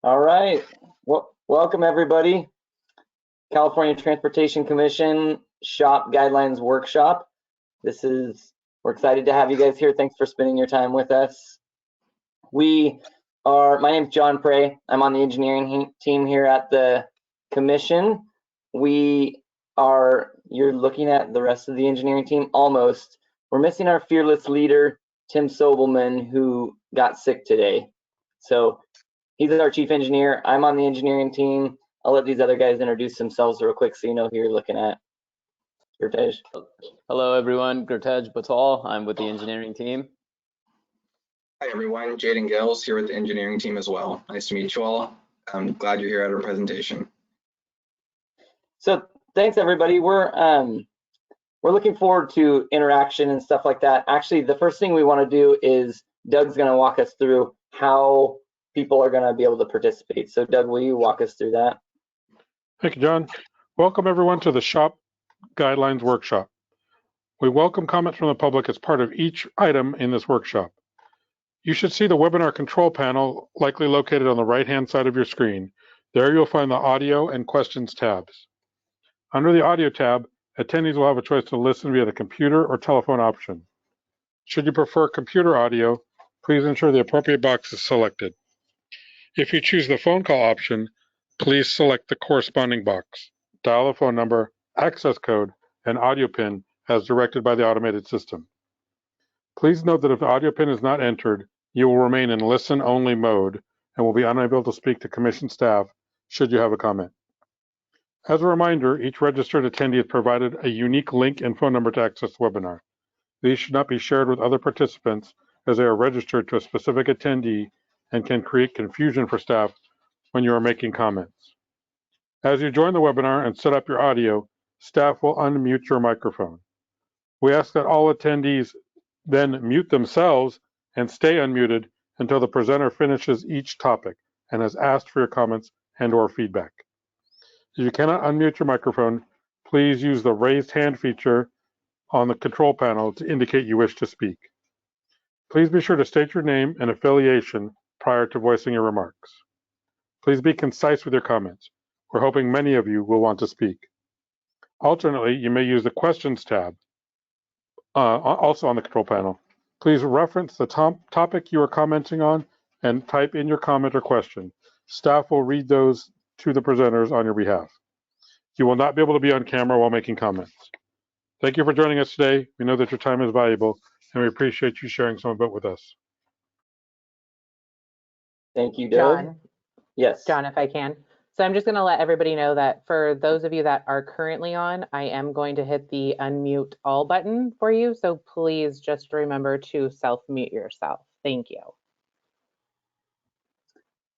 All right. Well, welcome everybody. California Transportation Commission SHOPP Guidelines Workshop. We're excited to have you guys here. Thanks for spending your time with us. My name's John Prey. I'm on the engineering team here at the commission. You're looking at the rest of the engineering team almost. We're missing our fearless leader, Tim Sobelman, who got sick today. So he's our chief engineer. I'm on the engineering team. I'll let these other guys introduce themselves real quick so you know who you're looking at. Gurtej. Hello everyone, Gurtej Batal. I'm with the engineering team. Hi everyone, Jaden Gales here with the engineering team as well. Nice to meet you all. I'm glad you're here at our presentation. So thanks everybody. We're looking forward to interaction and stuff like that. Actually, the first thing we want to do is Doug's going to walk us through how people are going to be able to participate. So Doug, will you walk us through that? Thank you, John. Welcome everyone to the SHOPP Guidelines Workshop. We welcome comments from the public as part of each item in this workshop. You should see the webinar control panel likely located on the right-hand side of your screen. There you'll find the audio and questions tabs. Under the audio tab, attendees will have a choice to listen via the computer or telephone option. Should you prefer computer audio, please ensure the appropriate box is selected. If you choose the phone call option, please select the corresponding box. Dial the phone number, access code, and audio pin as directed by the automated system. Please note that if the audio pin is not entered, you will remain in listen-only mode and will be unable to speak to commission staff should you have a comment. As a reminder, each registered attendee is provided a unique link and phone number to access the webinar. These should not be shared with other participants as they are registered to a specific attendee and can create confusion for staff when you are making comments. As you join the webinar and set up your audio, staff will unmute your microphone. We ask that all attendees then mute themselves and stay unmuted until the presenter finishes each topic and has asked for your comments and/or feedback. If you cannot unmute your microphone, please use the raised hand feature on the control panel to indicate you wish to speak. Please be sure to state your name and affiliation prior to voicing your remarks. Please be concise with your comments. We're hoping many of you will want to speak. Alternately, you may use the questions tab, also on the control panel. Please reference the topic you are commenting on and type in your comment or question. Staff will read those to the presenters on your behalf. You will not be able to be on camera while making comments. Thank you for joining us today. We know that your time is valuable, and we appreciate you sharing some of it with us. Thank you, Doug. John. Yes. John, if I can. So I'm just going to let everybody know that for those of you that are currently on, I am going to hit the unmute all button for you. So please just remember to self-mute yourself. Thank you.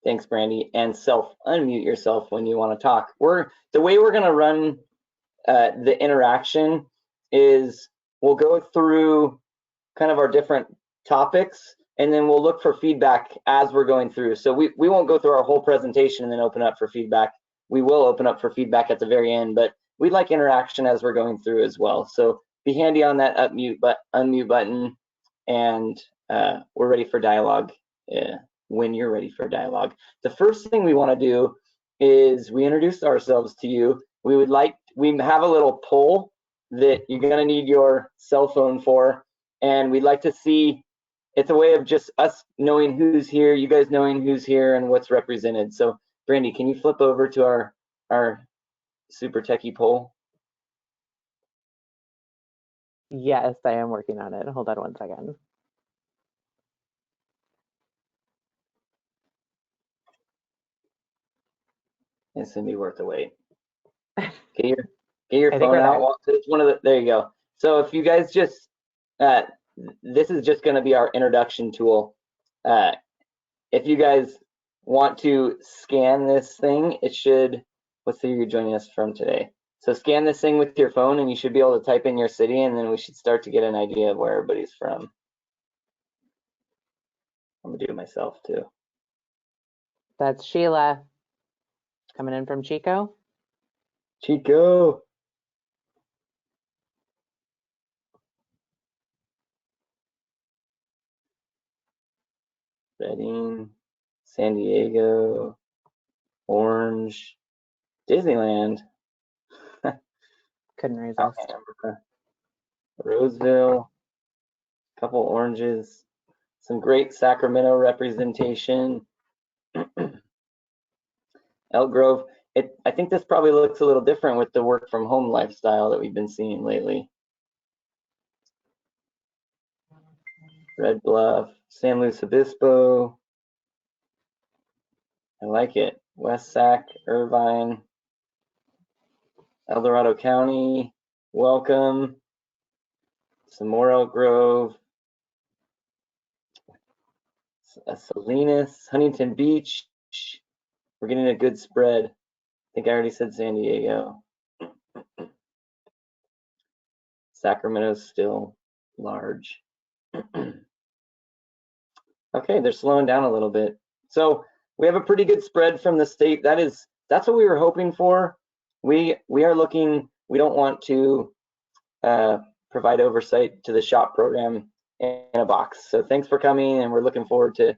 Thanks, Brandy. And self-unmute yourself when you want to talk. The way we're going to run the interaction is we'll go through kind of our different topics, and then we'll look for feedback as we're going through. So we won't go through our whole presentation and then open up for feedback. We will open up for feedback at the very end, but we'd like interaction as we're going through as well. So be handy on that unmute button, and we're ready for dialogue when you're ready for dialogue. The first thing we want to do is we introduce ourselves to you. We have a little poll that you're going to need your cell phone for, and we'd like to see. It's a way of just us knowing who's here, you guys knowing who's here and what's represented. So Brandy, can you flip over to our super techie poll? Yes, I am working on it. Hold on one second. It's gonna be worth the wait. Get your I think phone we're out. there. It's one of the, there you go. So if you guys just, this is just gonna be our introduction tool. If you guys want to scan this thing, it should, what city you're joining us from today? So scan this thing with your phone and you should be able to type in your city, and then we should start to get an idea of where everybody's from. I'm gonna do it myself too. That's Sheila coming in from Chico. Chico. Reading, San Diego, orange, Disneyland, Couldn't resist. Alhambra, Roseville, couple oranges, some great Sacramento representation. Elk Grove. I think this probably looks a little different with the work from home lifestyle that we've been seeing lately. Red Bluff, San Luis Obispo. I like it. West Sac, Irvine, El Dorado County, welcome. Some more Elk Grove. Salinas, Huntington Beach. We're getting a good spread. I think I already said San Diego. Sacramento's still large. Okay, they're slowing down a little bit. So we have a pretty good spread from the state. That's what we were hoping for. We are looking, we don't want to provide oversight to the SHOPP program in a box. So thanks for coming, and we're looking forward to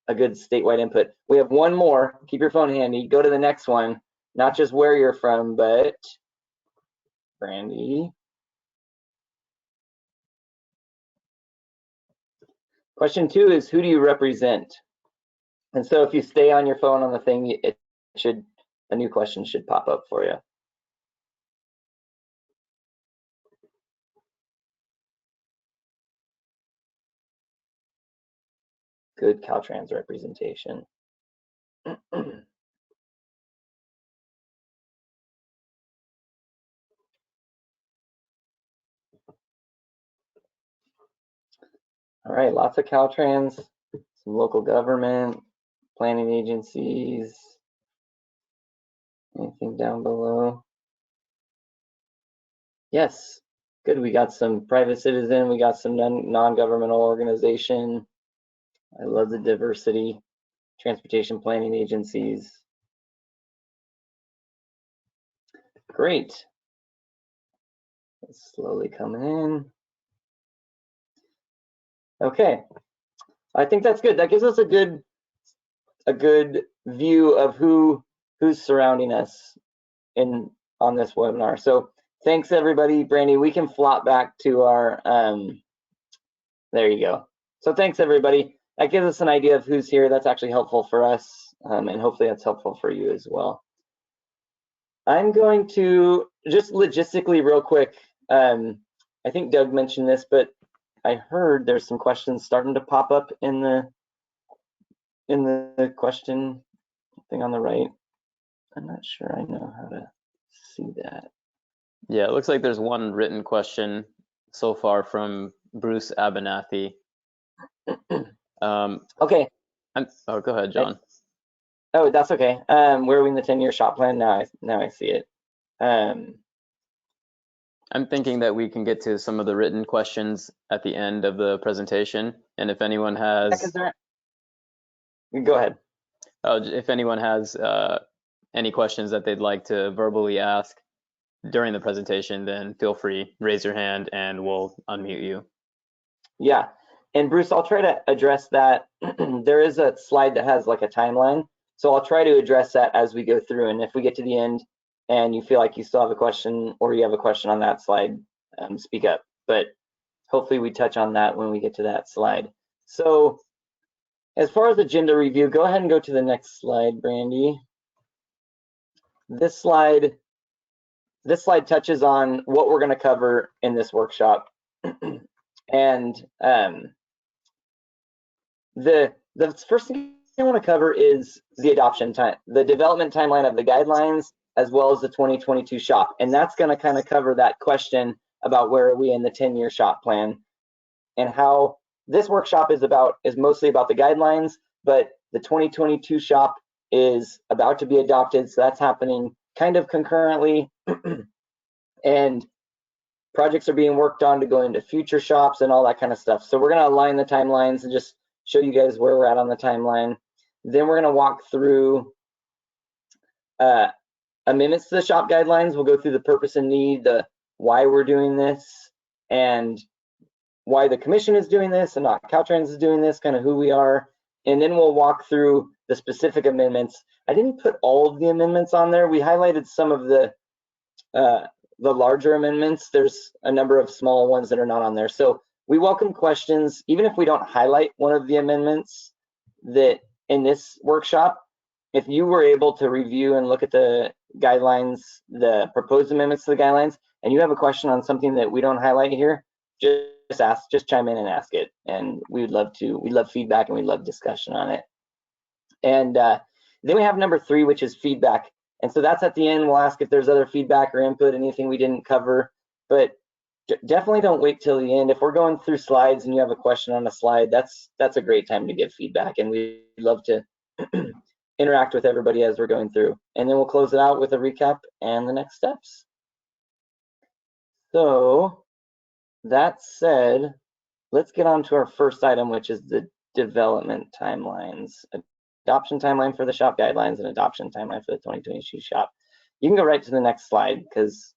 a good statewide input. We have one more. Keep your phone handy. Go to the next one. Not just where you're from, but Brandy. Question 2 is, who do you represent? And so if you stay on your phone on the thing, a new question should pop up for you. Good Caltrans representation. All right, lots of Caltrans, some local government, planning agencies. Anything down below? Yes, good. We got some private citizen, we got some non-governmental organization. I love the diversity. Transportation planning agencies. Great. It's slowly coming in. Okay, I think that's good. That gives us a good view of who's surrounding us on this webinar. So thanks everybody. Brandy, we can flop back to our there you go. So thanks everybody. That gives us an idea of who's here. That's actually helpful for us, and hopefully that's helpful for you as well. I'm going to just logistically real quick. I think Doug mentioned this, but I heard there's some questions starting to pop up in the question thing on the right. I'm not sure I know how to see that. Yeah, it looks like there's one written question so far from Bruce Abernathy. Okay. Oh, go ahead, John. Oh, that's okay. Where are we in the 10-year SHOPP plan? Now I see it. I'm thinking that we can get to some of the written questions at the end of the presentation, and if anyone has, go ahead. If anyone has any questions that they'd like to verbally ask during the presentation, then feel free, raise your hand, and we'll unmute you. Yeah, and Bruce, I'll try to address that. There is a slide that has like a timeline, so I'll try to address that as we go through, and if we get to the end and you feel like you still have a question or you have a question on that slide, speak up. But hopefully we touch on that when we get to that slide. So as far as agenda review, go ahead and go to the next slide, Brandy. This slide touches on what we're going to cover in this workshop. And the first thing I want to cover is the adoption time, the development timeline of the guidelines, as well as the 2022 SHOPP. And that's going to kind of cover that question about where are we in the 10-year SHOPP plan, and how this workshop is mostly about the guidelines, but the 2022 SHOPP is about to be adopted. So that's happening kind of concurrently. And projects are being worked on to go into future SHOPPs and all that kind of stuff. So we're going to align the timelines and just show you guys where we're at on the timeline. Then we're going to walk through amendments to the SHOPP guidelines. We'll go through the purpose and need, the why we're doing this, and why the commission is doing this and not Caltrans is doing this, kind of who we are. And then we'll walk through the specific amendments. I didn't put all of the amendments on there. We highlighted some of the larger amendments. There's a number of small ones that are not on there. So we welcome questions, even if we don't highlight one of the amendments that in this workshop. If you were able to review and look at the guidelines, the proposed amendments to the guidelines, and you have a question on something that we don't highlight here, just chime in and ask it. And we would love to, we love feedback and we love discussion on it. And then we have number 3, which is feedback. And so that's at the end. We'll ask if there's other feedback or input, anything we didn't cover, but definitely don't wait till the end. If we're going through slides and you have a question on a slide, that's a great time to give feedback, and we love to interact with everybody as we're going through. And then we'll close it out with a recap and the next steps. So that said, let's get on to our first item, which is the development timelines. Adoption timeline for the SHOPP guidelines and adoption timeline for the 2022 SHOPP. You can go right to the next slide because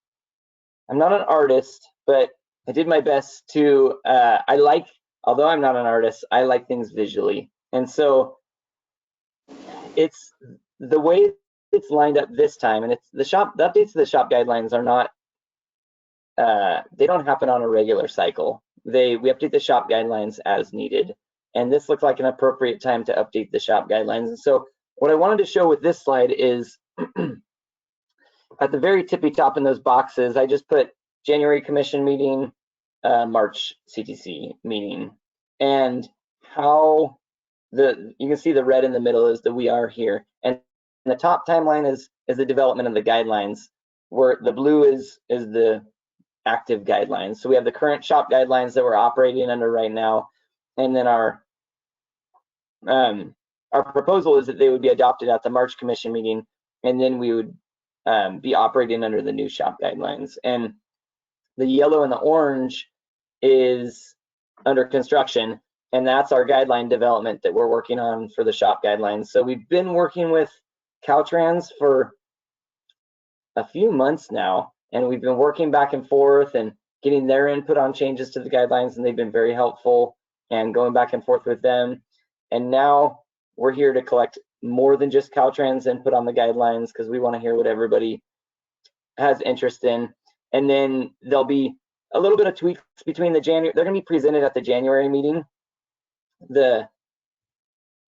I'm not an artist, but I did my best to, although I'm not an artist, I like things visually. And so it's the way it's lined up this time, and it's the updates to the SHOPP guidelines are not, they don't happen on a regular cycle. We update the SHOPP guidelines as needed. And this looks like an appropriate time to update the SHOPP guidelines. And so what I wanted to show with this slide is at the very tippy top in those boxes, I just put January commission meeting, March CTC meeting, and how you can see the red in the middle is the we are here. And the top timeline is the development of the guidelines, where the blue is the active guidelines. So we have the current SHOPP guidelines that we're operating under right now. And then our proposal is that they would be adopted at the March commission meeting, and then we would be operating under the new SHOPP guidelines. And the yellow and the orange is under construction, and that's our guideline development that we're working on for the SHOPP guidelines. So we've been working with Caltrans for a few months now, and we've been working back and forth and getting their input on changes to the guidelines, and they've been very helpful, and going back and forth with them. And now we're here to collect more than just Caltrans input on the guidelines, because we want to hear what everybody has interest in. And then there'll be a little bit of tweaks between the January, they're going to be presented at the January meeting. The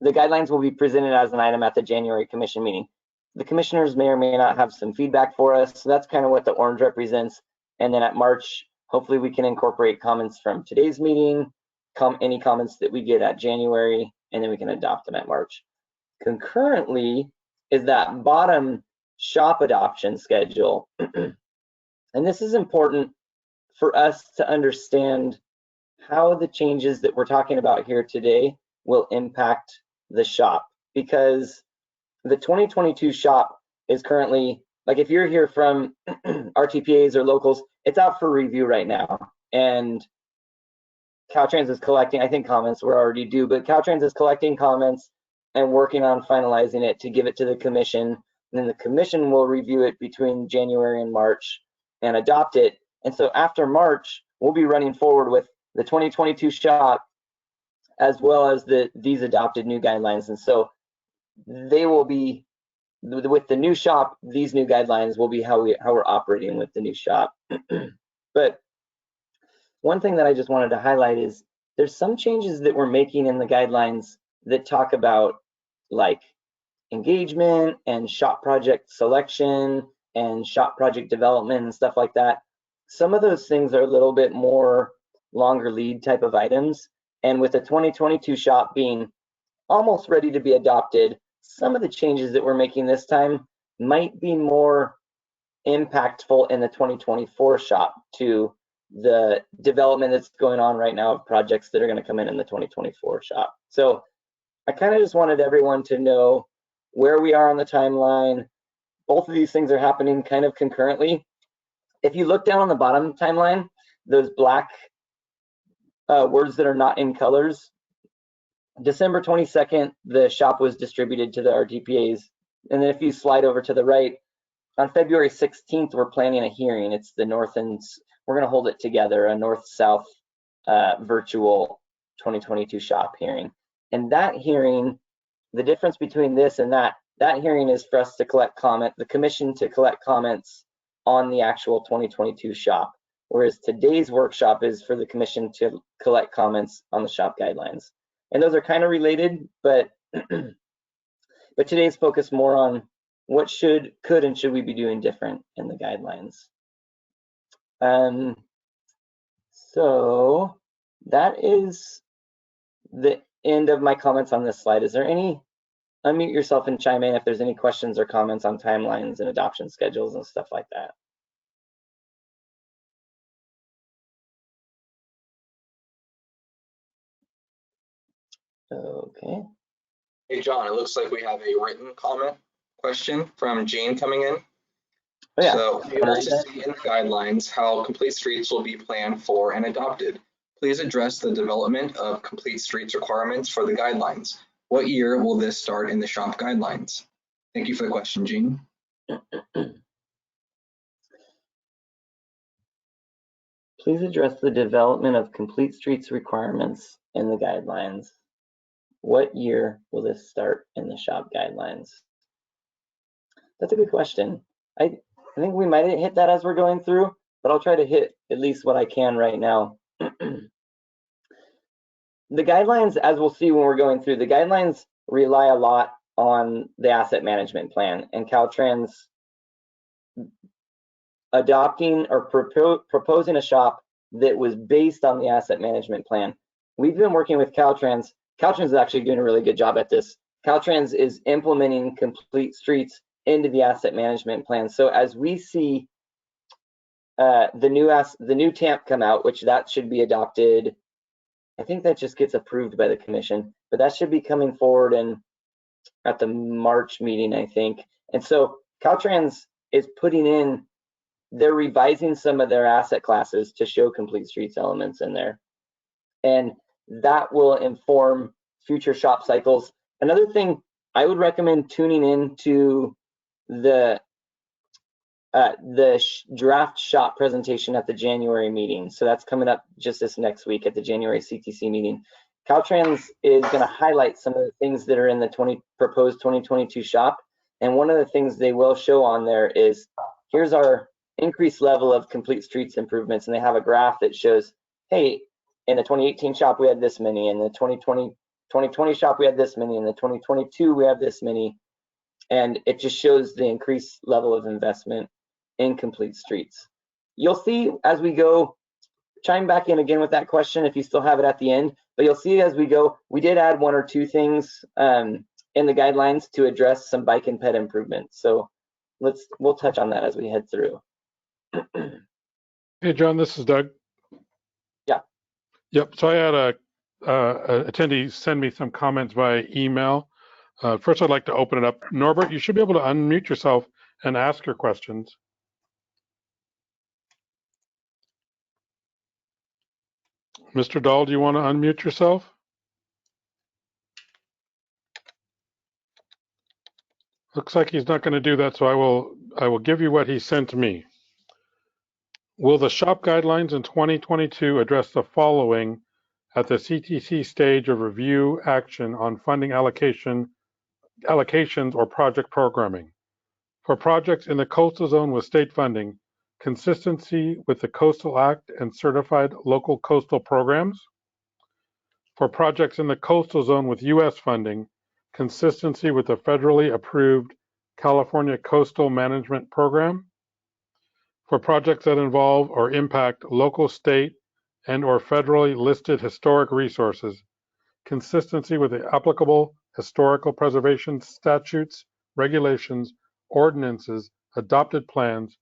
guidelines will be presented as an item at the January commission meeting. The commissioners may or may not have some feedback for us. So that's kind of what the orange represents. And then at March, hopefully we can incorporate comments from today's meeting, any comments that we get at January, and then we can adopt them at March. Concurrently is that bottom SHOPP adoption schedule. And this is important for us to understand how the changes that we're talking about here today will impact the SHOPP, because the 2022 SHOPP is currently, like if you're here from RTPAs or locals, it's out for review right now. And Caltrans is collecting, I think comments were already due, but Caltrans is collecting comments and working on finalizing it to give it to the commission. And then the commission will review it between January and March and adopt it. And so after March, we'll be running forward with the 2022 SHOPP as well as these adopted new guidelines. And so they will be, with the new SHOPP, these new guidelines will be how we're operating with the new SHOPP. But one thing that I just wanted to highlight is there's some changes that we're making in the guidelines that talk about like engagement and SHOPP project selection and SHOPP project development and stuff like that. Some of those things are a little bit more longer lead type of items. And with the 2022 SHOPP being almost ready to be adopted, some of the changes that we're making this time might be more impactful in the 2024 SHOPP to the development that's going on right now of projects that are going to come in the 2024 SHOPP. So I kind of just wanted everyone to know where we are on the timeline. Both of these things are happening kind of concurrently. If you look down on the bottom timeline, those black words that are not in colors, December 22nd, the SHOPP was distributed to the RTPAs. And then if you slide over to the right, on February 16th, we're planning a hearing. It's the North and, we're gonna hold it together, a North-South virtual 2022 SHOPP hearing. And that hearing the difference between this and that hearing is for us to collect the commission to collect comments on the actual 2022 SHOPP, whereas today's workshop is for the commission to collect comments on the SHOPP guidelines. And those are kind of related, but but today's focused more on what could and should we be doing different in the guidelines. So that is the end of my comments on this slide. Is there any, unmute yourself and chime in if there's any questions or comments on timelines and adoption schedules and stuff like that. Okay. Hey, John, it looks like we have a written comment question from Jane coming in. Oh, yeah. So we would like to see in the guidelines how complete streets will be planned for and adopted. Please address the development of complete streets requirements for the guidelines. What year will this start in the SHOPP guidelines? Thank you for the question, Gene. Please address the development of complete streets requirements in the guidelines. What year will this start in the SHOPP guidelines? That's a good question. I think we might hit that as we're going through, but I'll try to hit at least what I can right now. The guidelines, as we'll see when we're going through, the guidelines rely a lot on the asset management plan, and Caltrans adopting or proposing a SHOPP that was based on the asset management plan. We've been working with Caltrans. Caltrans is actually doing a really good job at this. Caltrans is implementing complete streets into the asset management plan. So as we see the new TAMP come out, which that should be adopted, I think that just gets approved by the commission, but that should be coming forward at the March meeting, I think. And so Caltrans is they're revising some of their asset classes to show complete streets elements in there. And that will inform future SHOPP cycles. Another thing, I would recommend tuning into the draft SHOPP presentation at the January meeting. So that's coming up just this next week at the January CTC meeting. Caltrans is going to highlight some of the things that are in the proposed 2022 SHOPP. And one of the things they will show on there is, here's our increased level of complete streets improvements. And they have a graph that shows, hey, in the 2018 SHOPP, we had this many. In the 2020 SHOPP, we had this many. In the 2022, we have this many. And it just shows the increased level of investment in complete streets. You'll see as we go, chime back in again with that question if you still have it at the end, but you'll see as we go, we did add one or two things in the guidelines to address some bike and ped improvements. So we'll touch on that as we head through. Hey, John, this is Doug. Yeah. Yep. So I had a attendee send me some comments via email. First, I'd like to open it up. Norbert, you should be able to unmute yourself and ask your questions. Mr. Dahl, do you want to unmute yourself? Looks like he's not going to do that, so I will give you what he sent to me. Will the SHOPP guidelines in 2022 address the following at the CTC stage of review action on funding allocations or project programming? For projects in the coastal zone with state funding, consistency with the Coastal Act and certified local coastal programs. For projects in the coastal zone with U.S. funding, consistency with the federally approved California Coastal Management Program. For projects that involve or impact local, state, and/or federally listed historic resources, consistency with the applicable historical preservation statutes, regulations, ordinances, adopted plans,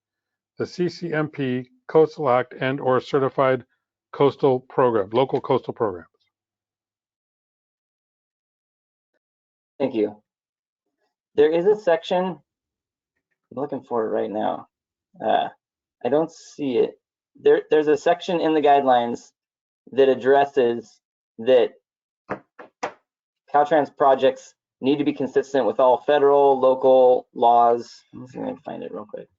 the CCMP, Coastal Act, and/or certified coastal program, local coastal programs. Thank you. There is a section, I'm looking for it right now. I don't see it. There's a section in the guidelines that addresses that Caltrans projects need to be consistent with all federal, local laws. Let me see if I can find it real quick.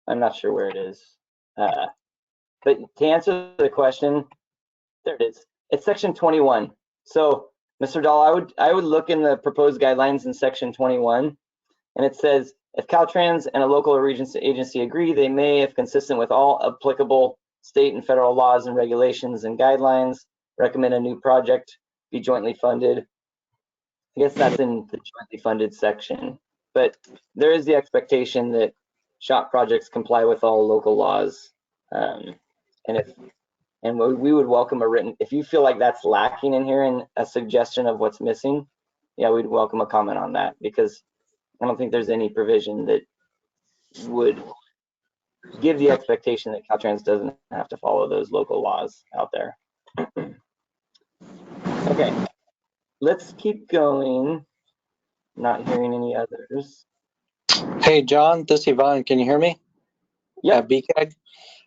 I'm not sure where it is. But to answer the question, there it is. It's section 21. So, Mr. Dahl, I would look in the proposed guidelines in section 21, and it says, if Caltrans and a local or regional agency agree, they may, if consistent with all applicable state and federal laws and regulations and guidelines, recommend a new project be jointly funded. I guess that's in the jointly funded section, but there is the expectation that SHOPP projects comply with all local laws. And we would welcome a written, if you feel like that's lacking in here and a suggestion of what's missing, yeah, we'd welcome a comment on that, because I don't think there's any provision that would give the expectation that Caltrans doesn't have to follow those local laws out there. Okay, let's keep going. Not hearing any others. Hey, John, this is Ivan. Can you hear me? Yeah. At BCAG.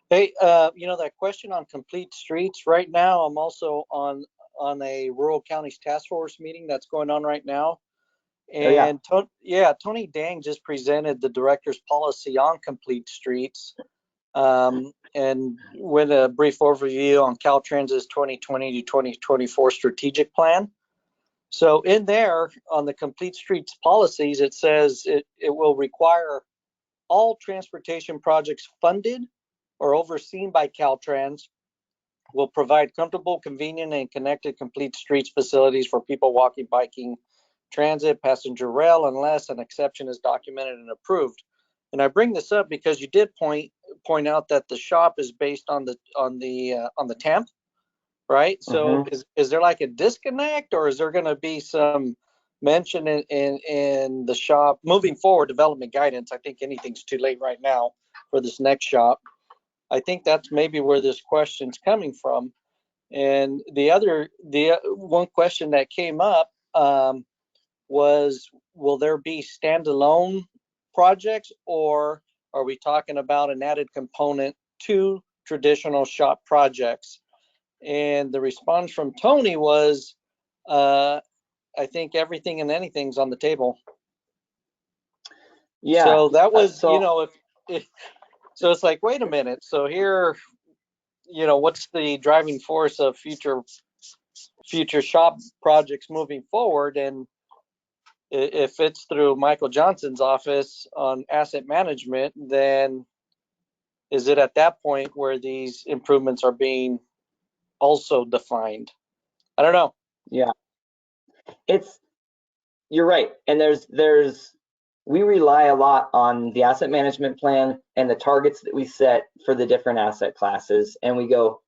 Hey, you know, that question on complete streets, right now, I'm also on a rural counties task force meeting that's going on right now. And Tony Dang just presented the director's policy on complete streets, and with a brief overview on Caltrans's 2020 to 2024 strategic plan. So in there, on the complete streets policies, it says it will require all transportation projects funded or overseen by Caltrans will provide comfortable, convenient, and connected complete streets facilities for people walking, biking, transit, passenger rail, unless an exception is documented and approved. And I bring this up because you did point out that the SHOPP is based on the TAMP, right? So is there like a disconnect, or is there going to be some mention in the SHOPP moving forward development guidance? I think anything's too late right now for this next SHOPP. I think that's maybe where this question's coming from. And the one question that came up was, will there be standalone projects, or are we talking about an added component to traditional SHOPP projects? And the response from Tony was, I think everything and anything's on the table. Yeah. So that was, you know, so it's like, wait a minute. So here, you know, what's the driving force of future SHOPP projects moving forward? And if it's through Michael Johnson's office on asset management, then is it at that point where these improvements are being also defined? I don't know. Yeah, you're right. And we rely a lot on the asset management plan and the targets that we set for the different asset classes. And we go,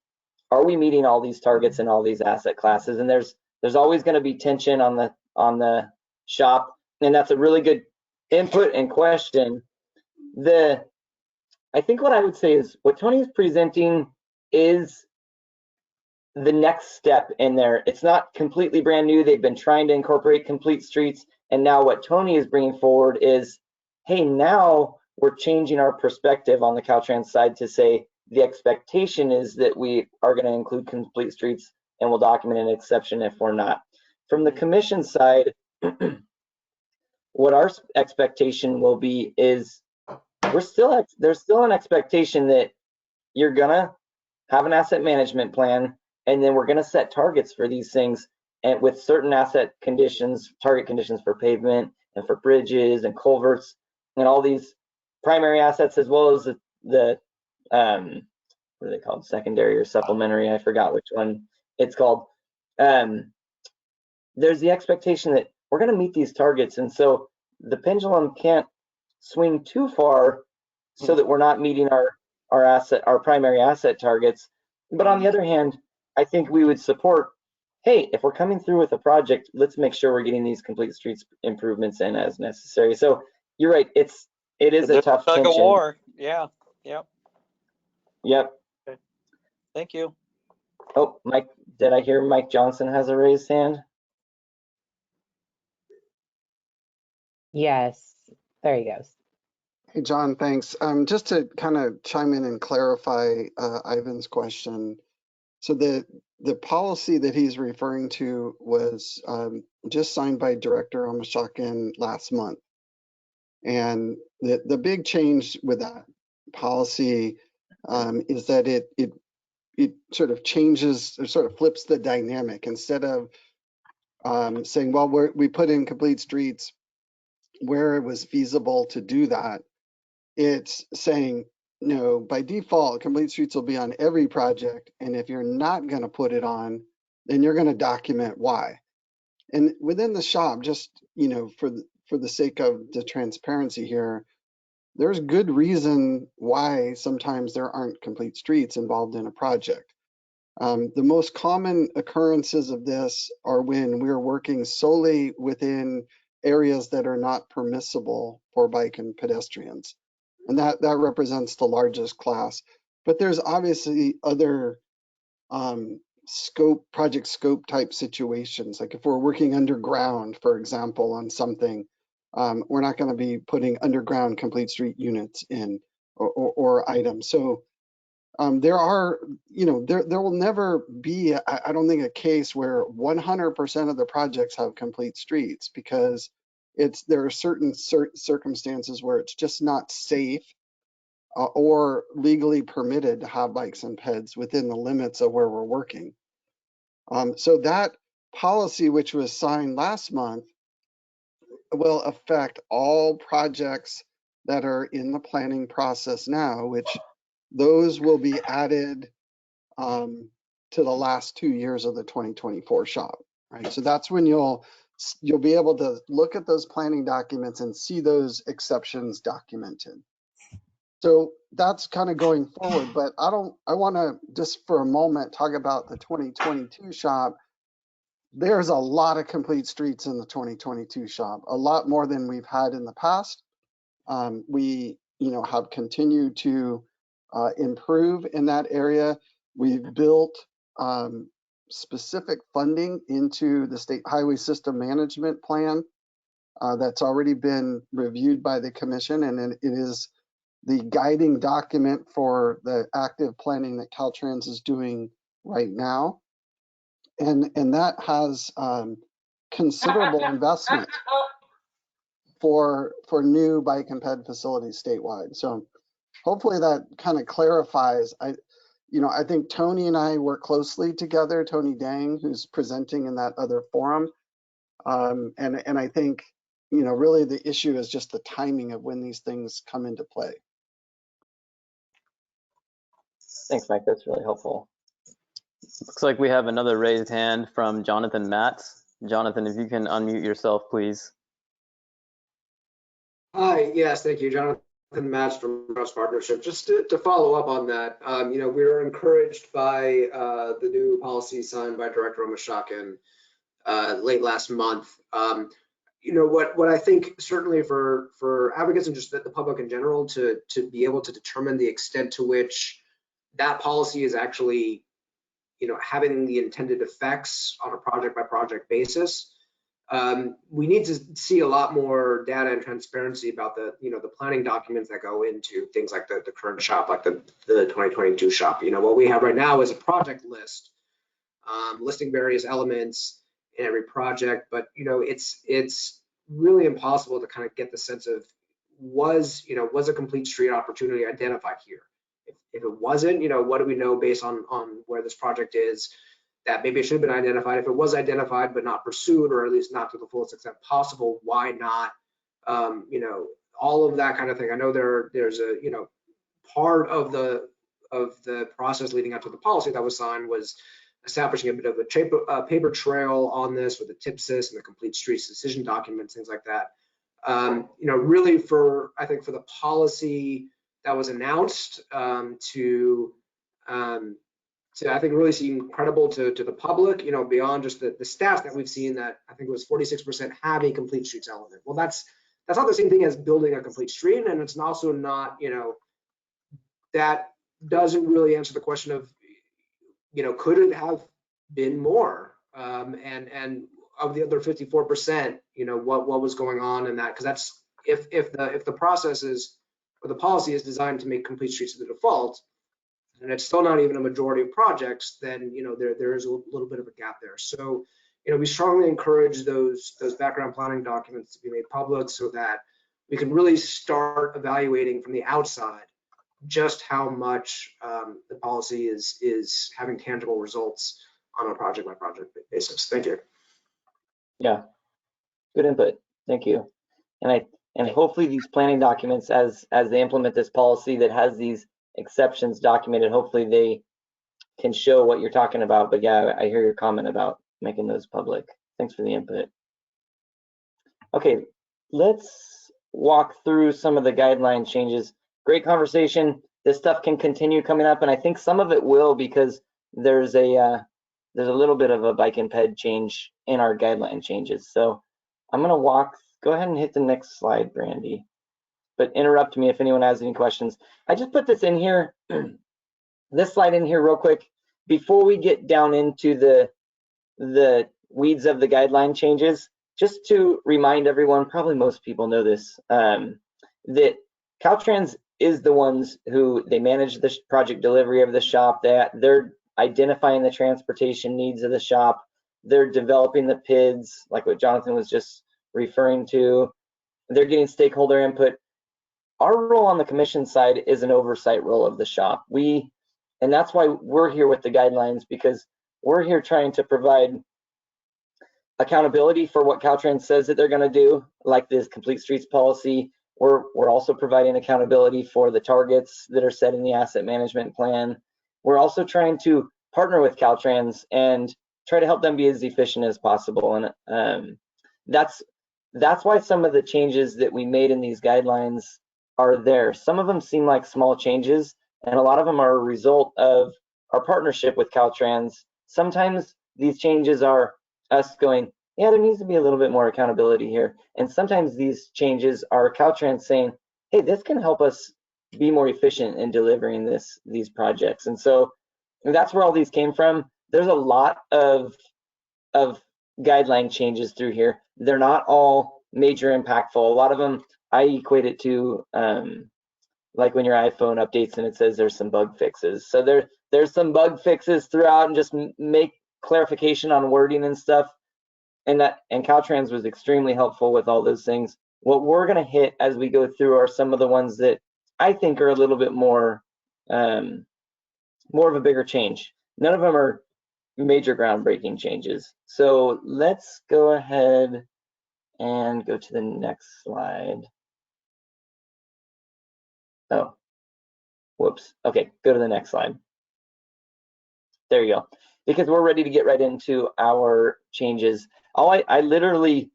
are we meeting all these targets in all these asset classes? And there's always going to be tension on the SHOPP. And that's a really good input and question. I think what I would say is what Tony's presenting is the next step in there. It's not completely brand new. They've been trying to incorporate complete streets. And now what Tony is bringing forward is, hey, now we're changing our perspective on the Caltrans side to say the expectation is that we are going to include complete streets and we'll document an exception if we're not. From the commission side, what our expectation will be is there's still an expectation that you're gonna have an asset management plan, and then we're gonna set targets for these things, and with certain asset conditions, target conditions for pavement and for bridges and culverts and all these primary assets, as well as the what are they called, secondary or supplementary? I forgot which one it's called. There's the expectation that we're going to meet these targets, and so the pendulum can't swing too far so that we're not meeting our primary asset targets. But on the other hand, I think we would support, hey, if we're coming through with a project, let's make sure we're getting these complete streets improvements in as necessary. So you're right, it is a tough tension. Like a war. Yeah. Yep. Yep. Okay. Thank you. Oh, Mike, did I hear Mike Johnson has a raised hand? Yes, there he goes. Hey, John, thanks. Just to kind of chime in and clarify Ivan's question. So the policy that he's referring to was just signed by Director Omashakin last month. And the big change with that policy is that it sort of changes or sort of flips the dynamic. Instead of saying, well, we put in complete streets where it was feasible to do that, it's saying, no, by default, complete streets will be on every project. And if you're not going to put it on, then you're going to document why. And within the SHOPP, just, for the sake of the transparency here, there's good reason why sometimes there aren't complete streets involved in a project. The most common occurrences of this are when we're working solely within areas that are not permissible for bike and pedestrians. And that represents the largest class. But there's obviously other project scope type situations. Like if we're working underground, for example, on something, we're not going to be putting underground complete street units in or items. So there are, there will never be, I don't think, a case where 100% of the projects have complete streets, because there are certain circumstances where it's just not safe or legally permitted to have bikes and peds within the limits of where we're working. So that policy, which was signed last month, will affect all projects that are in the planning process now, which those will be added to the last 2 years of the 2024 SHOPP, right? So that's when you'll be able to look at those planning documents and see those exceptions documented. So that's kind of going forward, but I want to just for a moment talk about the 2022 SHOPP. There's a lot of complete streets in the 2022 SHOPP, a lot more than we've had in the past. We, have continued to improve in that area. We've built specific funding into the State Highway System Management Plan that's already been reviewed by the Commission, and it is the guiding document for the active planning that Caltrans is doing right now. And that has considerable investment for new bike and ped facilities statewide. So hopefully that kind of clarifies. I think Tony and I work closely together, Tony Dang, who's presenting in that other forum. And I think, really the issue is just the timing of when these things come into play. Thanks, Mike. That's really helpful. Looks like we have another raised hand from Jonathan Matz. Jonathan, if you can unmute yourself, please. Hi, yes, thank you, Jonathan Matz from Trust Partnership. Just to follow up on that, we were encouraged by the new policy signed by Director Omashakin late last month. What I think certainly for advocates and just the public in general to be able to determine the extent to which that policy is actually having the intended effects on a project by project basis. We need to see a lot more data and transparency about the planning documents that go into things like the current SHOPP, like the 2022 SHOPP. What we have right now is a project list listing various elements in every project, but it's really impossible to kind of get the sense of was a complete street opportunity identified here. If it wasn't, what do we know based on where this project is that maybe it should have been identified? If it was identified but not pursued, or at least not to the fullest extent possible, why not? All of that kind of thing. I know there's a part of the process leading up to the policy that was signed was establishing a bit of a paper trail on this with the TIPSIS and the complete streets decision documents, things like that. Really I think for the policy that was announced to I think really seem credible to the public, beyond just the stats that we've seen, that I think it was 46% have a complete streets element. Well, that's not the same thing as building a complete street, and it's also not, that doesn't really answer the question of, could it have been more? And of the other 54%, what was going on in that? Because that's if the process is, or the policy is designed to make complete streets the default, and it's still not even a majority of projects, then there is a little bit of a gap there. So we strongly encourage those background planning documents to be made public, so that we can really start evaluating from the outside just how much the policy is having tangible results on a project by project basis. Thank you. Yeah, good input. Thank you. And hopefully these planning documents, as they implement this policy that has these exceptions documented, hopefully they can show what you're talking about. But yeah, I hear your comment about making those public. Thanks for the input. Okay, let's walk through some of the guideline changes. Great conversation. This stuff can continue coming up, and I think some of it will, because there's a little bit of a bike and ped change in our guideline changes. So I'm gonna go ahead and hit the next slide, Brandy, but interrupt me if anyone has any questions. I just put this in here, this slide in here real quick, before we get down into the weeds of the guideline changes, just to remind everyone, probably most people know this, that Caltrans is the ones who, they manage the project delivery of the shop. They're identifying the transportation needs of the shop. They're developing the PIDs, like what Jonathan was just referring to. They're getting stakeholder input. Our role on the commission side is an oversight role of the shop. And that's why we're here with the guidelines, because we're here trying to provide accountability for what Caltrans says that they're going to do, like this complete streets policy. We're also providing accountability for the targets that are set in the asset management plan. We're also trying to partner with Caltrans and try to help them be as efficient as possible. And that's why some of the changes that we made in these guidelines are there. Some of them seem like small changes, and a lot of them are a result of our partnership with Caltrans. Sometimes these changes are us going, yeah, there needs to be a little bit more accountability here. And sometimes these changes are Caltrans saying, hey, this can help us be more efficient in delivering these projects. And so that's where all these came from. There's a lot of guideline changes through here. They're not all major impactful. A lot of them I equate it to like when your iPhone updates and it says there's some bug fixes. So there's some bug fixes throughout, and just make clarification on wording and stuff. And Caltrans was extremely helpful with all those things. What we're going to hit as we go through are some of the ones that I think are a little bit more of a bigger change. None of them are major groundbreaking changes. So let's go ahead and go to the next slide. Oh, whoops. Okay, go to the next slide. There you go. Because we're ready to get right into our changes. I literally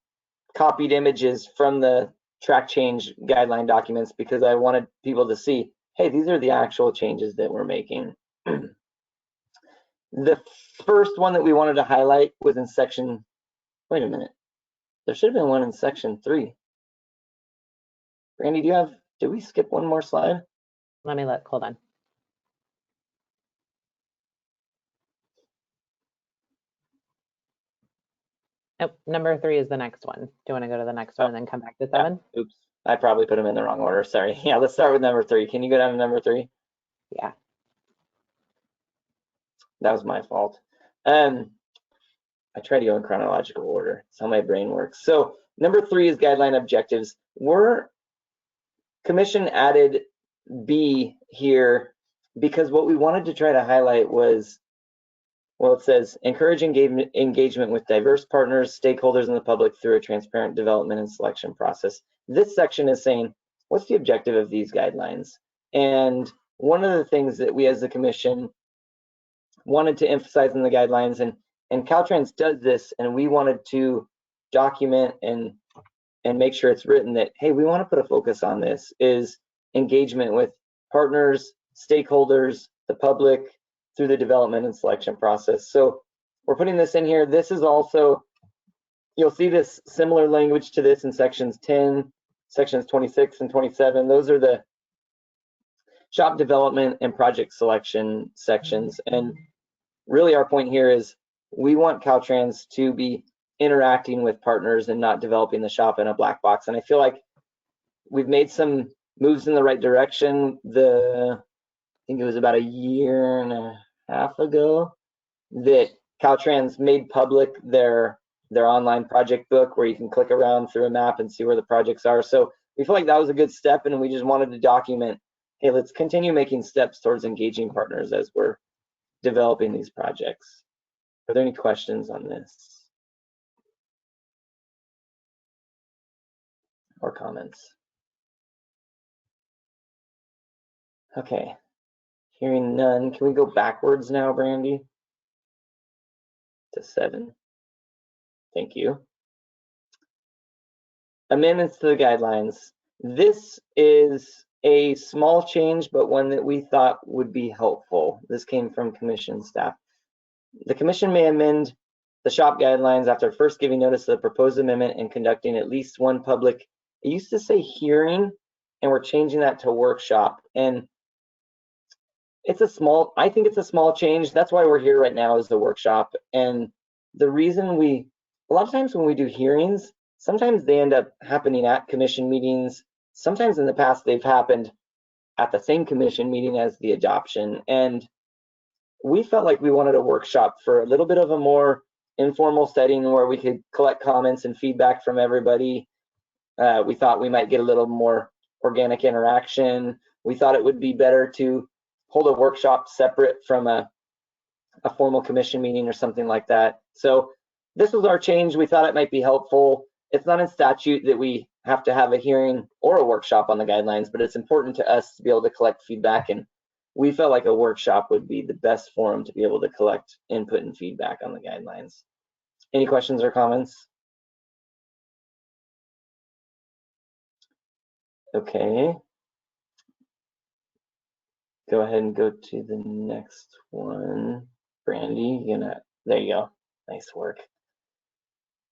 copied images from the track change guideline documents because I wanted people to see, hey, these are the actual changes that we're making. The first one that we wanted to highlight was in section, wait a minute, there should have been one in section 3. Randy, did we skip one more slide? Let me look, hold on. Nope, number 3 is the next one. Do you want to go to the next one and then come back to 7? Oops, I probably put them in the wrong order, sorry. Yeah, let's start with number 3. Can you go down to number 3? Yeah. That was my fault. I try to go in chronological order. That's how my brain works. So number 3 is guideline objectives. Commission added B here because what we wanted to try to highlight was, well, it says encourage engagement with diverse partners, stakeholders, and the public through a transparent development and selection process. This section is saying, what's the objective of these guidelines? And one of the things that we as the commission wanted to emphasize in the guidelines, and Caltrans does this, and we wanted to document and make sure it's written that, hey, we want to put a focus on this, is engagement with partners, stakeholders, the public, through the development and selection process. So we're putting this in here. This is also, you'll see this similar language to this in sections 10, sections 26 and 27. Those are the shop development and project selection sections. And really our point here is we want Caltrans to be interacting with partners and not developing the shop in a black box. And I feel like we've made some moves in the right direction. I think it was about a year and a half ago that Caltrans made public their online project book where you can click around through a map and see where the projects are. So we feel like that was a good step, and we just wanted to document, hey, let's continue making steps towards engaging partners as we're developing these projects. Are there any questions on this or comments? Okay, hearing none, can we go backwards now, Brandy? To 7. Thank you. Amendments to the guidelines. This is a small change, but one that we thought would be helpful. This came from commission staff. The commission may amend the SHOPP guidelines after first giving notice of the proposed amendment and conducting at least one public, it used to say hearing, and we're changing that to workshop. And it's a small, I think it's a small change. That's why we're here right now is the workshop. And the reason a lot of times when we do hearings, sometimes they end up happening at commission meetings. Sometimes in the past, they've happened at the same commission meeting as the adoption. And we felt like we wanted a workshop for a little bit of a more informal setting where we could collect comments and feedback from everybody. We thought we might get a little more organic interaction. We thought it would be better to hold a workshop separate from a formal commission meeting or something like that. So this was our change. We thought it might be helpful. It's not in statute that we have to have a hearing or a workshop on the guidelines, but it's important to us to be able to collect feedback, and we felt like a workshop would be the best forum to be able to collect input and feedback on the guidelines. Any questions or comments? Okay. Go ahead and go to the next one. Brandy, there you go. Nice work.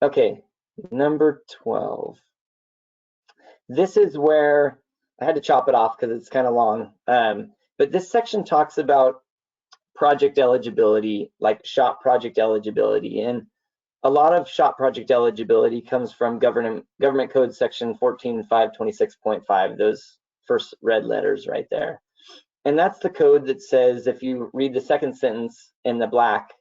Okay, number 12. This is where I had to chop it off because it's kind of long. But this section talks about project eligibility, like SHOPP project eligibility. And a lot of SHOPP project eligibility comes from Government Code section 14.526.5, those first red letters right there. And that's the code that says, if you read the second sentence in the black,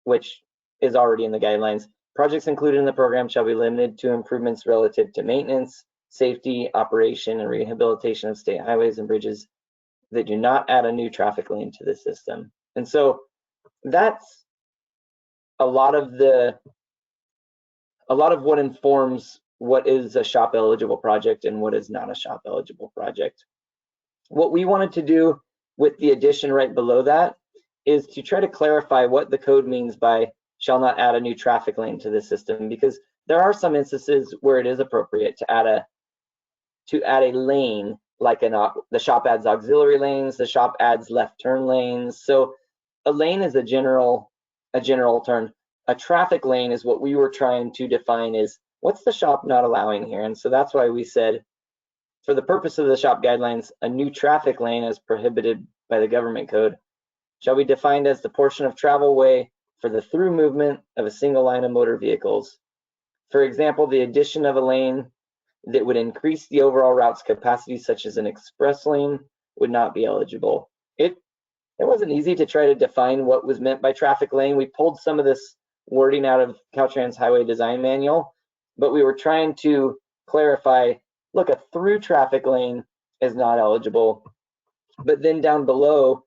which is already in the guidelines, projects included in the program shall be limited to improvements relative to maintenance, safety, operation, and rehabilitation of state highways and bridges that do not add a new traffic lane to the system. And so that's a lot of what informs what is a SHOPP eligible project and what is not a SHOPP eligible project. What we wanted to do with the addition right below that is to try to clarify what the code means by shall not add a new traffic lane to the system, because there are some instances where it is appropriate to add a lane, like the SHOPP adds auxiliary lanes, the SHOPP adds left turn lanes. So a lane is a general term. A traffic lane is what we were trying to define is what's the SHOPP not allowing here. And so that's why we said, for the purpose of the SHOPP guidelines, a new traffic lane as prohibited by the Government Code shall be defined as the portion of travel way for the through movement of a single line of motor vehicles. For example, the addition of a lane that would increase the overall route's capacity, such as an express lane, would not be eligible. It wasn't easy to try to define what was meant by traffic lane. We pulled some of this wording out of Caltrans Highway Design Manual, but we were trying to clarify, look, a through traffic lane is not eligible. But then down below,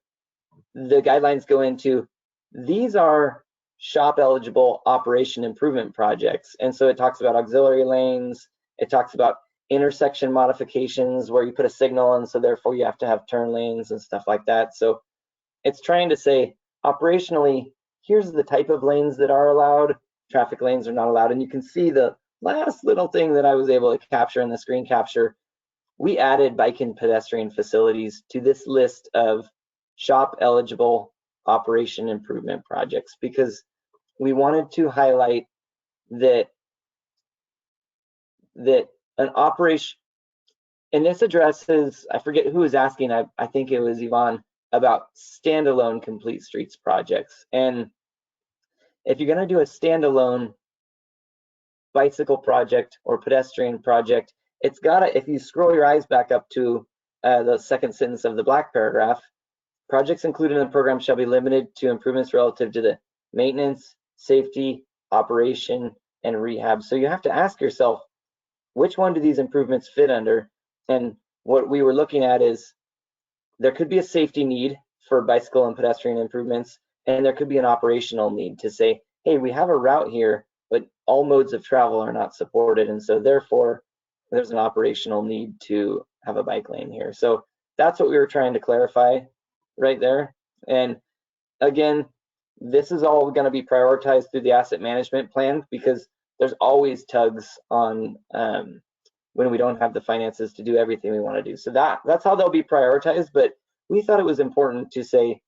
the guidelines go into, these are SHOPP eligible operation improvement projects. And so it talks about auxiliary lanes, it talks about intersection modifications where you put a signal and so therefore you have to have turn lanes and stuff like that. So it's trying to say, operationally, here's the type of lanes that are allowed, traffic lanes are not allowed. And you can see the last little thing that I was able to capture in the screen capture. We added bike and pedestrian facilities to this list of SHOPP eligible operation improvement projects because we wanted to highlight that an operation, and this addresses, I forget who was asking, I think it was Yvonne, about standalone complete streets projects. And if you're going to do a standalone bicycle project or pedestrian project, it's got to, if you scroll your eyes back up to the second sentence of the black paragraph, projects included in the program shall be limited to improvements relative to the maintenance, safety, operation, and rehab. So you have to ask yourself, which one do these improvements fit under? And what we were looking at is there could be a safety need for bicycle and pedestrian improvements, and there could be an operational need to say, hey, we have a route here, but all modes of travel are not supported, and so therefore there's an operational need to have a bike lane here. So that's what we were trying to clarify right there. And again, this is all going to be prioritized through the asset management plan, because there's always tugs on when we don't have the finances to do everything we want to do. So that's how they'll be prioritized. But we thought it was important to say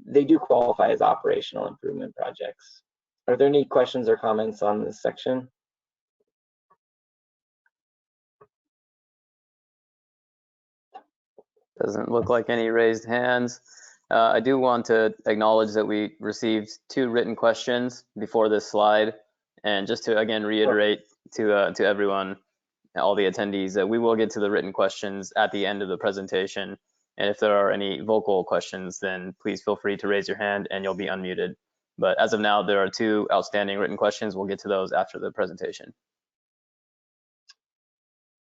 they do qualify as operational improvement projects. Are there any questions or comments on this section? Doesn't look like any raised hands. I do want to acknowledge that we received 2 written questions before this slide, and just to again reiterate to everyone, all the attendees, that we will get to the written questions at the end of the presentation. And if there are any vocal questions, then please feel free to raise your hand and you'll be unmuted. But as of now, there are 2 outstanding written questions. We'll get to those after the presentation.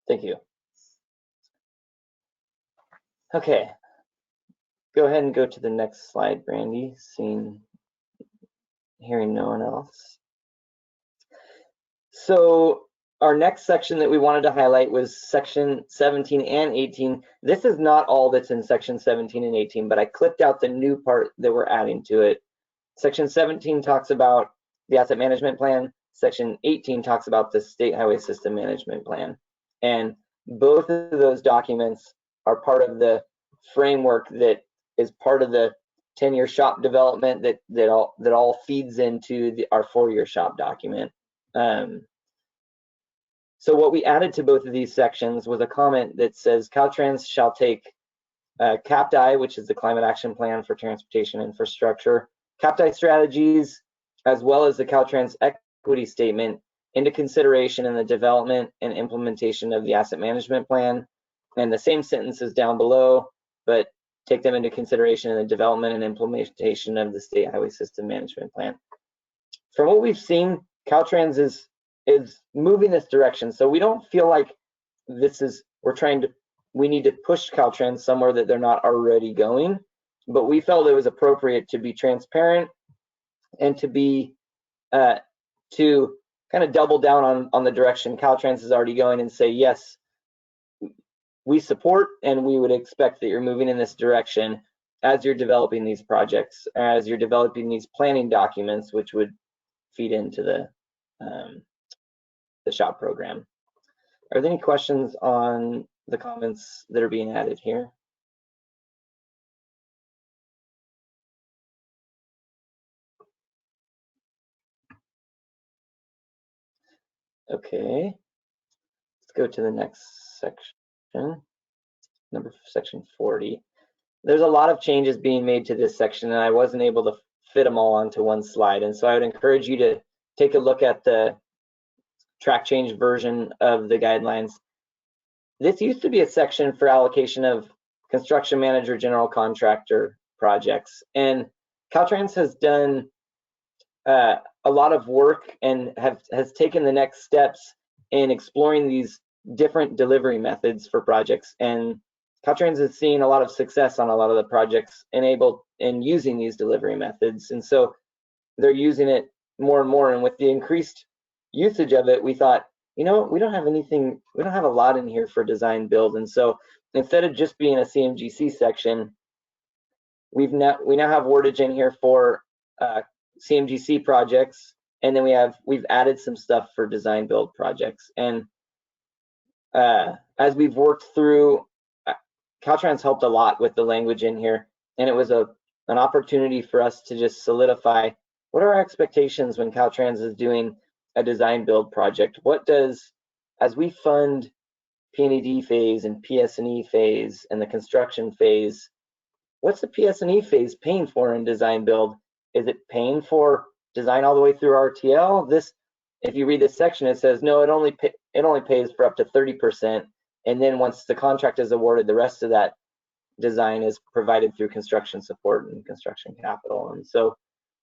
Thank you. Okay, go ahead and go to the next slide, Brandy, hearing no one else. So our next section that we wanted to highlight was section 17 and 18. This is not all that's in section 17 and 18, but I clipped out the new part that we're adding to it. Section 17 talks about the asset management plan. Section 18 talks about the state highway system management plan. And both of those documents are part of the framework that is part of the 10-year SHOPP development that all feeds into our 4-year SHOPP document. So what we added to both of these sections was a comment that says Caltrans shall take CAPTI, which is the Climate Action Plan for Transportation Infrastructure, CAPTI strategies, as well as the Caltrans equity statement into consideration in the development and implementation of the asset management plan. And the same sentences down below, but take them into consideration in the development and implementation of the state highway system management plan. From what we've seen, Caltrans is moving this direction. So we don't feel like we need to push Caltrans somewhere that they're not already going, but we felt it was appropriate to be transparent and to be to kind of double down on the direction Caltrans is already going and say, yes, we support and we would expect that you're moving in this direction as you're developing these projects, as you're developing these planning documents, which would feed into the SHOPP program. Are there any questions on the comments that are being added here? Okay, let's go to the next section, section 40. There's a lot of changes being made to this section, and I wasn't able to fit them all onto one slide. And so I would encourage you to take a look at the track change version of the guidelines. This used to be a section for allocation of construction manager, general contractor projects. And Caltrans has done a lot of work and has taken the next steps in exploring these different delivery methods for projects. And Caltrans has seen a lot of success on a lot of the projects enabled in using these delivery methods. And so they're using it more and more. And with the increased usage of it, we thought, you know, we don't have a lot in here for design build. And so instead of just being a CMGC section, we now have wordage in here for CMGC projects, and then we've added some stuff for design build projects. And as we've worked through, Caltrans helped a lot with the language in here, and it was an opportunity for us to just solidify what are our expectations when Caltrans is doing a design build project. As we fund P&ED phase and PS&E phase and the construction phase, what's the PS&E phase paying for in design build? Is it paying for design all the way through RTL? If you read this section, it says no, it only pays for up to 30%, and then once the contract is awarded, the rest of that design is provided through construction support and construction capital. And so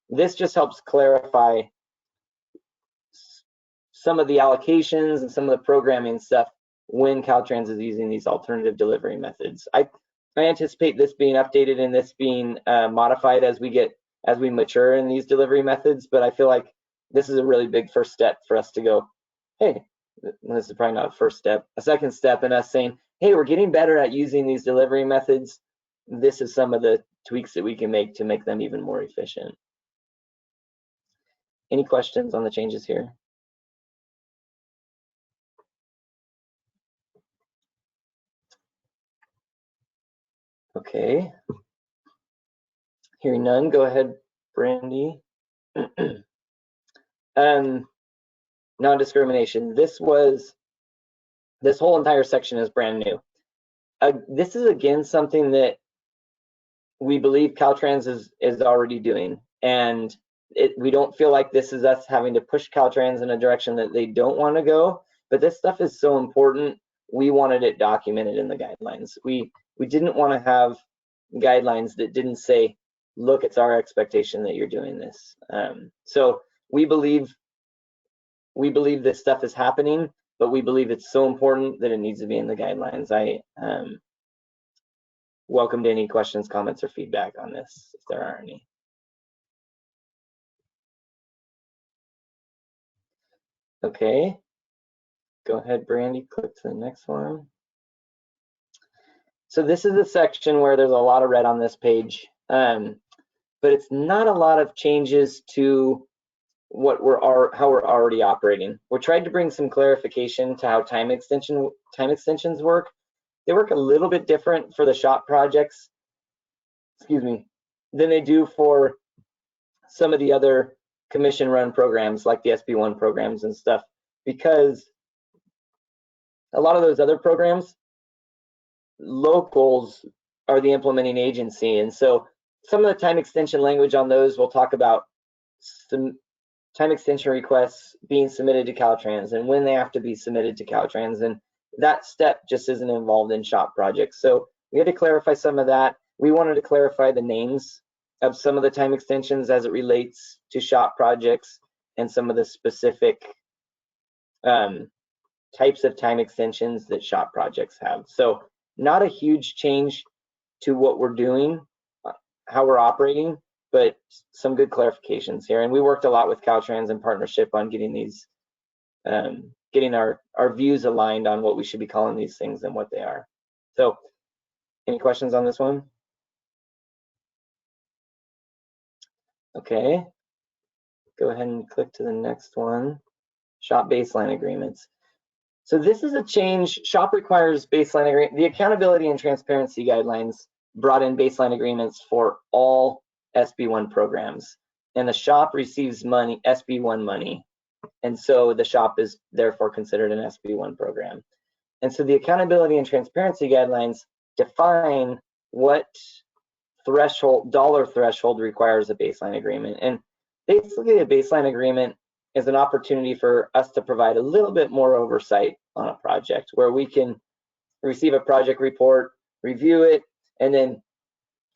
this just helps clarify some of the allocations and some of the programming stuff when Caltrans is using these alternative delivery methods. I anticipate this being updated and this being modified as we mature in these delivery methods, but I feel like this is a really big first step for us to go, hey, this is probably not a first step, a second step in us saying, hey, we're getting better at using these delivery methods. This is some of the tweaks that we can make to make them even more efficient. Any questions on the changes here? Okay. Hearing none, go ahead, Brandy. Non-discrimination. This whole entire section is brand new. This is again something that we believe Caltrans is already doing, and we don't feel like this is us having to push Caltrans in a direction that they don't want to go. But this stuff is so important. We wanted it documented in the guidelines. We didn't want to have guidelines that didn't say, look, it's our expectation that you're doing this. So we believe this stuff is happening, but we believe it's so important that it needs to be in the guidelines. I welcome any questions, comments, or feedback on this, if there are any. Okay, go ahead, Brandy, click to the next one. So this is a section where there's a lot of red on this page, but it's not a lot of changes to how we're already operating. We tried to bring some clarification to how time extensions work. They work a little bit different for the SHOPP projects, than they do for some of the other commission-run programs like the SB1 programs and stuff, because a lot of those other programs, locals are the implementing agency, and so some of the time extension language on those will talk about some time extension requests being submitted to Caltrans and when they have to be submitted to Caltrans, and that step just isn't involved in SHOPP projects. So we had to clarify some of that. We wanted to clarify the names of some of the time extensions as it relates to SHOPP projects and some of the specific types of time extensions that SHOPP projects have. So not a huge change to what we're doing, how we're operating, but some good clarifications here. And we worked a lot with Caltrans in partnership on getting these, getting our views aligned on what we should be calling these things and what they are. So any questions on this one? Okay, go ahead and click to the next one, SHOPP baseline agreements. So this is a change. SHOPP requires baseline agreement. The accountability and transparency guidelines brought in baseline agreements for all SB1 programs, and the SHOPP receives money, SB1 money, and so the SHOPP is therefore considered an SB1 program. And so the accountability and transparency guidelines define what dollar threshold requires a baseline agreement. And basically a baseline agreement is an opportunity for us to provide a little bit more oversight on a project, where we can receive a project report, review it, and then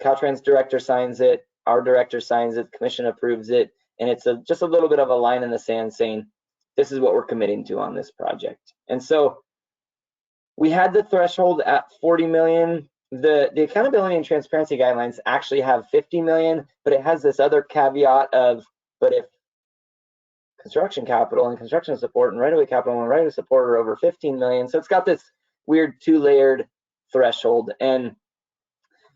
Caltrans director signs it, our director signs it, the commission approves it, and it's just a little bit of a line in the sand saying, this is what we're committing to on this project. And so we had the threshold at 40 million. The accountability and transparency guidelines actually have 50 million, but it has this other caveat of, but if construction capital and construction support and right-of-way capital and right-of-way support are over 15 million, so it's got this weird two-layered threshold. And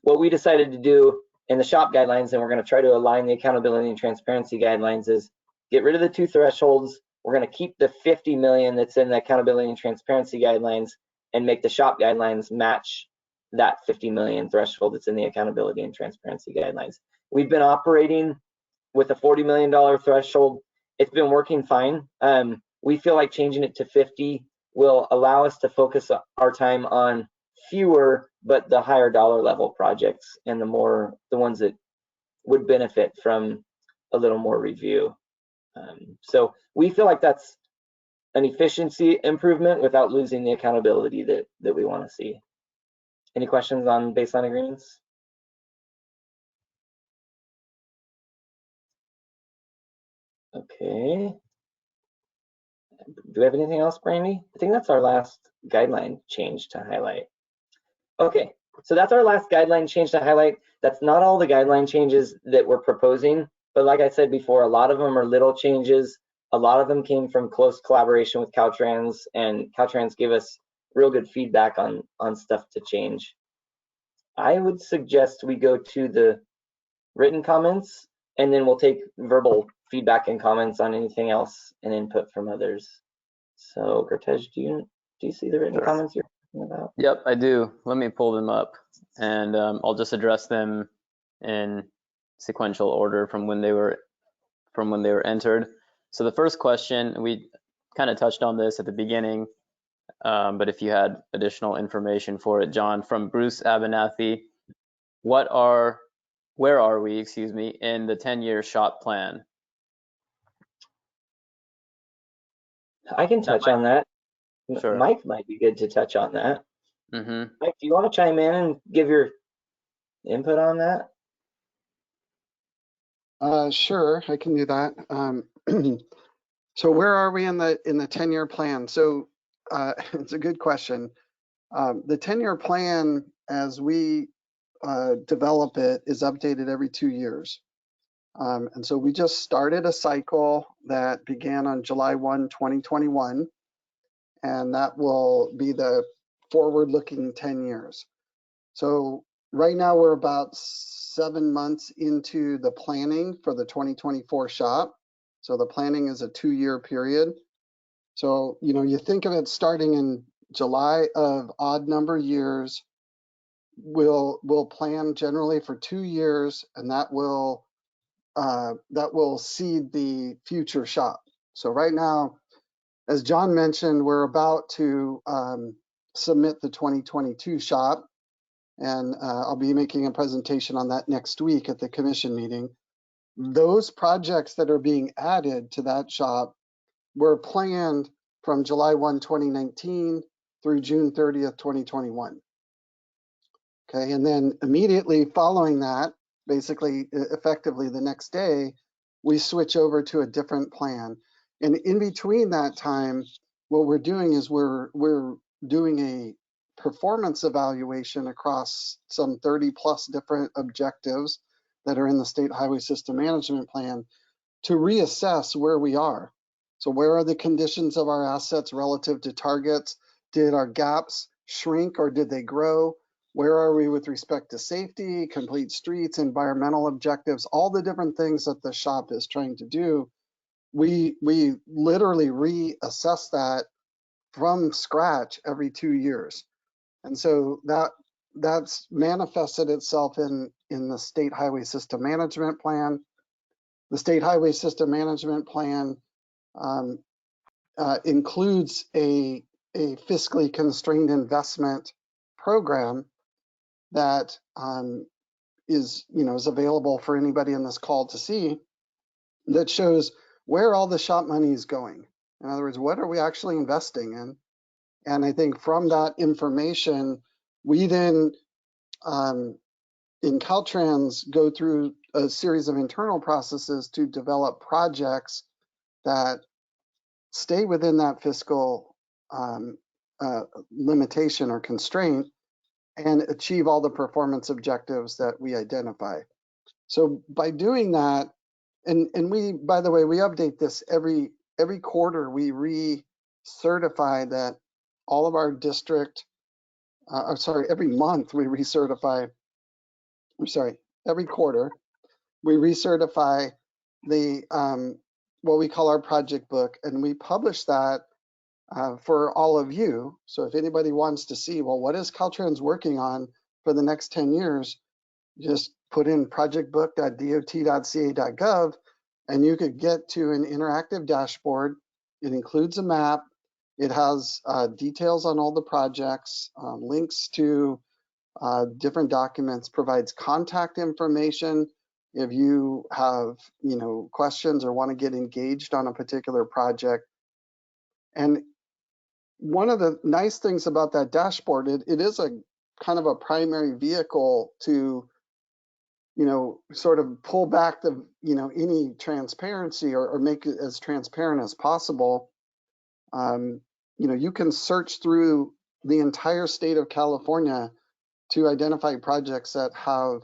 what we decided to do in the SHOPP guidelines, and we're going to try to align the accountability and transparency guidelines, is get rid of the two thresholds. We're going to keep the 50 million that's in the accountability and transparency guidelines and make the SHOPP guidelines match that 50 million threshold that's in the accountability and transparency guidelines. We've been operating with a $40 million threshold. It's been working fine. We feel like changing it to 50 will allow us to focus our time on fewer but the higher dollar level projects, and the ones that would benefit from a little more review. So we feel like that's an efficiency improvement without losing the accountability that we want to see. Any questions on baseline agreements? Okay. Do we have anything else, Brandy? I think that's our last guideline change to highlight. Okay, So that's our last guideline change to highlight. That's not all the guideline changes that we're proposing, but like I said before, a lot of them are little changes. A lot of them came from close collaboration with Caltrans, and Caltrans gave us real good feedback on stuff to change. I would suggest we go to the written comments, and then we'll take verbal feedback and comments on anything else and input from others. So Gurtej, do you see the written comments you're talking about? Yep, I do. Let me pull them up, and I'll just address them in sequential order from when they were entered. So the first question, we kind of touched on this at the beginning, but if you had additional information for it, John, from Bruce Abernathy, where are we, in the 10-year SHOPP plan? I can touch on that. Sure. Mike might be good to touch on that. Mm-hmm. Mike, do you want to chime in and give your input on that? Sure, I can do that. So where are we in the 10-year plan? So it's a good question. The 10-year plan, as we develop it, is updated every 2 years. And so we just started a cycle that began on July 1, 2021, and that will be the forward-looking 10 years. So right now we're about 7 months into the planning for the 2024 SHOPP. So the planning is a 2-year period. So, you think of it starting in July of odd number years. We'll plan generally for 2 years, and that will seed the future SHOPP. So right now, as John mentioned, we're about to submit the 2022 SHOPP, and I'll be making a presentation on that next week at the commission meeting. Those projects that are being added to that SHOPP were planned from July 1, 2019 through June 30th, 2021. Okay, and then immediately following that, basically effectively the next day, we switch over to a different plan. And in between that time, what we're doing is we're doing a performance evaluation across some 30 plus different objectives that are in the State Highway System Management Plan to reassess where we are. So where are the conditions of our assets relative to targets? Did our gaps shrink or did they grow? Where are we with respect to safety, complete streets, environmental objectives, all the different things that the SHOPP is trying to do? We literally reassess that from scratch every 2 years. And so that's manifested itself in the State Highway System Management Plan. The State Highway System Management Plan includes a fiscally constrained investment program that is available for anybody in this call to see, that shows where all the SHOPP money is going. In other words, what are we actually investing in? And I think from that information, we then in Caltrans go through a series of internal processes to develop projects that stay within that fiscal limitation or constraint and achieve all the performance objectives that we identify. So by doing that, and we, by the way, we update this every quarter. We recertify that all of our district, every month we recertify. Every quarter we recertify the what we call our project book, and we publish that for all of you. So if anybody wants to see, well, what is Caltrans working on for the next 10 years, just put in projectbook.dot.ca.gov, and you could get to an interactive dashboard. It includes a map. It has details on all the projects, links to different documents, provides contact information if you have questions or want to get engaged on a particular project. And one of the nice things about that dashboard, it is a kind of a primary vehicle to sort of pull back the any transparency or make it as transparent as possible. You can search through the entire state of California to identify projects that have,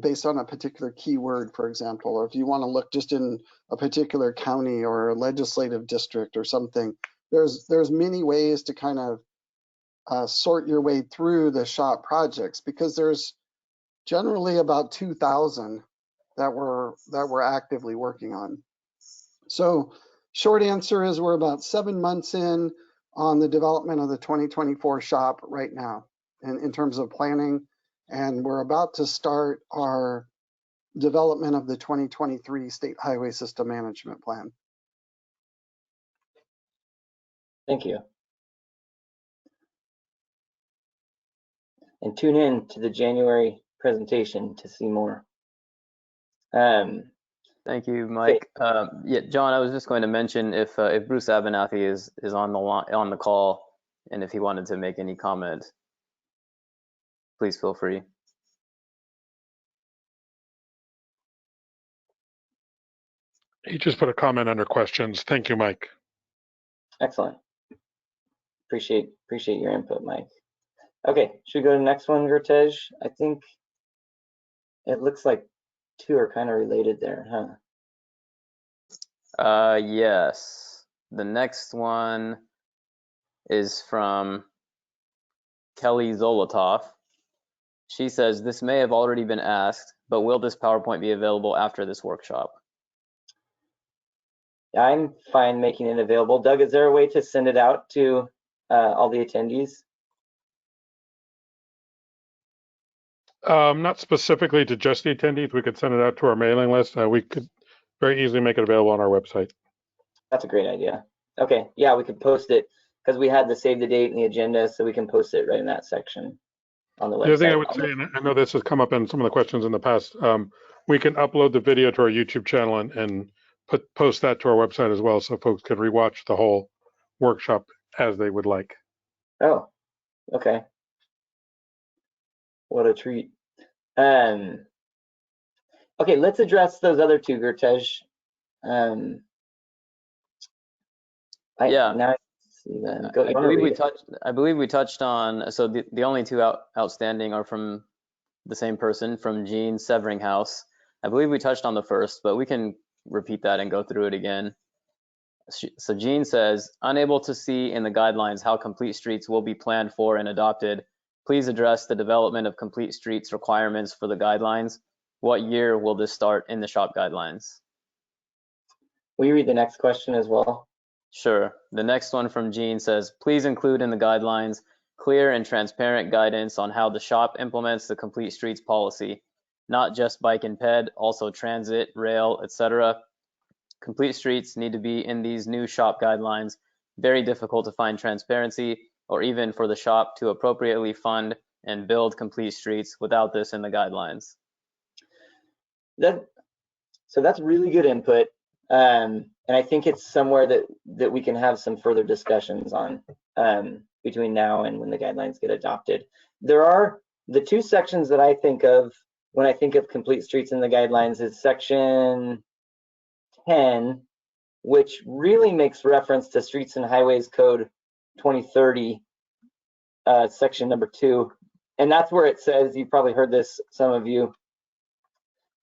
based on a particular keyword, for example, or if you want to look just in a particular county or a legislative district or something, there's many ways to kind of sort your way through the SHOPP projects, because there's generally about 2,000 that we're actively working on. So short answer is we're about 7 months in on the development of the 2024 SHOPP right now in terms of planning, and we're about to start our development of the 2023 State Highway System Management Plan. Thank you. And tune in to the January presentation to see more. Thank you, Mike. Yeah, John, I was just going to mention if Bruce Abernathy is on the call, and if he wanted to make any comment, please feel free. He just put a comment under questions. Thank you, Mike. Excellent. Appreciate your input, Mike. Okay, should we go to the next one, Gertej? I think it looks like two are kind of related there, huh? Yes. The next one is from Kelly Zolotov. She says, this may have already been asked, but will this PowerPoint be available after this workshop? I'm fine making it available. Doug, is there a way to send it out to all the attendees? Not specifically to just the attendees. We could send it out to our mailing list. We could very easily make it available on our website. That's a great idea. Okay, yeah, we could post it because we had the save the date and the agenda, so we can post it right in that section on the website. The other thing I would say, and I know this has come up in some of the questions in the past, we can upload the video to our YouTube channel and post that to our website as well, so folks could rewatch the whole workshop as they would like. Oh, okay. What a treat. Okay, let's address those other two, Gertej. Yeah. Now I see them. I believe we touched on, so the only two outstanding are from the same person, from Jean Severinghouse. I believe we touched on the first, but we can repeat that and go through it again. So Jean says, unable to see in the guidelines how complete streets will be planned for and adopted. Please address the development of complete streets requirements for the guidelines. What year will this start in the SHOPP guidelines? Will you read the next question as well? Sure. The next one from Jean says, please include in the guidelines clear and transparent guidance on how the SHOPP implements the complete streets policy, not just bike and ped, also transit, rail, etc. Complete streets need to be in these new SHOPP guidelines. Very difficult to find transparency or even for the SHOPP to appropriately fund and build complete streets without this in the guidelines. So that's really good input. And I think it's somewhere that we can have some further discussions on between now and when the guidelines get adopted. There are the two sections that I think of when I think of complete streets in the guidelines is section 10, which really makes reference to Streets and Highways Code 2030, section number 2. And that's where it says, you've probably heard this, some of you,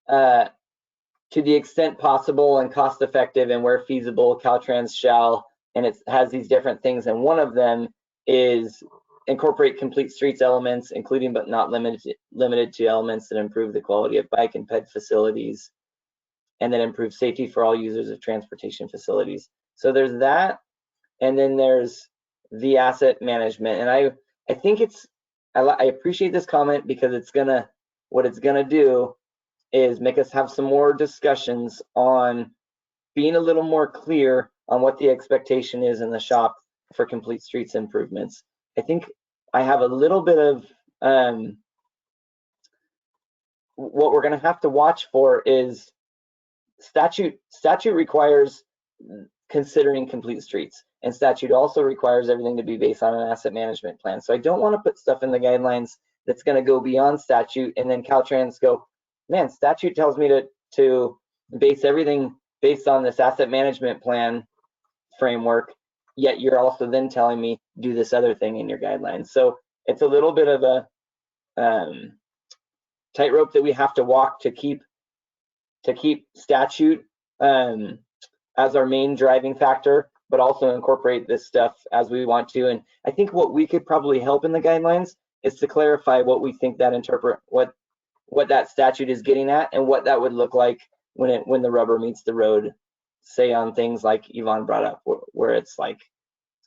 to the extent possible and cost effective and where feasible, Caltrans shall, and it has these different things. And one of them is incorporate complete streets elements, including but not limited to elements that improve the quality of bike and ped facilities, and then improve safety for all users of transportation facilities. So there's that, and then there's the asset management. And I think I appreciate this comment because what it's gonna do is make us have some more discussions on being a little more clear on what the expectation is in the SHOPP for complete streets improvements. I think I have a little bit of what we're going to have to watch for is statute requires considering complete streets, and statute also requires everything to be based on an asset management plan. So I don't want to put stuff in the guidelines that's going to go beyond statute, and then Caltrans go, man, statute tells me to base everything based on this asset management plan framework, yet you're also then telling me do this other thing in your guidelines. So it's a little bit of tightrope that we have to walk to keep statute as our main driving factor, but also incorporate this stuff as we want to. And I think what we could probably help in the guidelines is to clarify what we think that what that statute is getting at and what that would look like when the rubber meets the road, say on things like Yvonne brought up, where it's like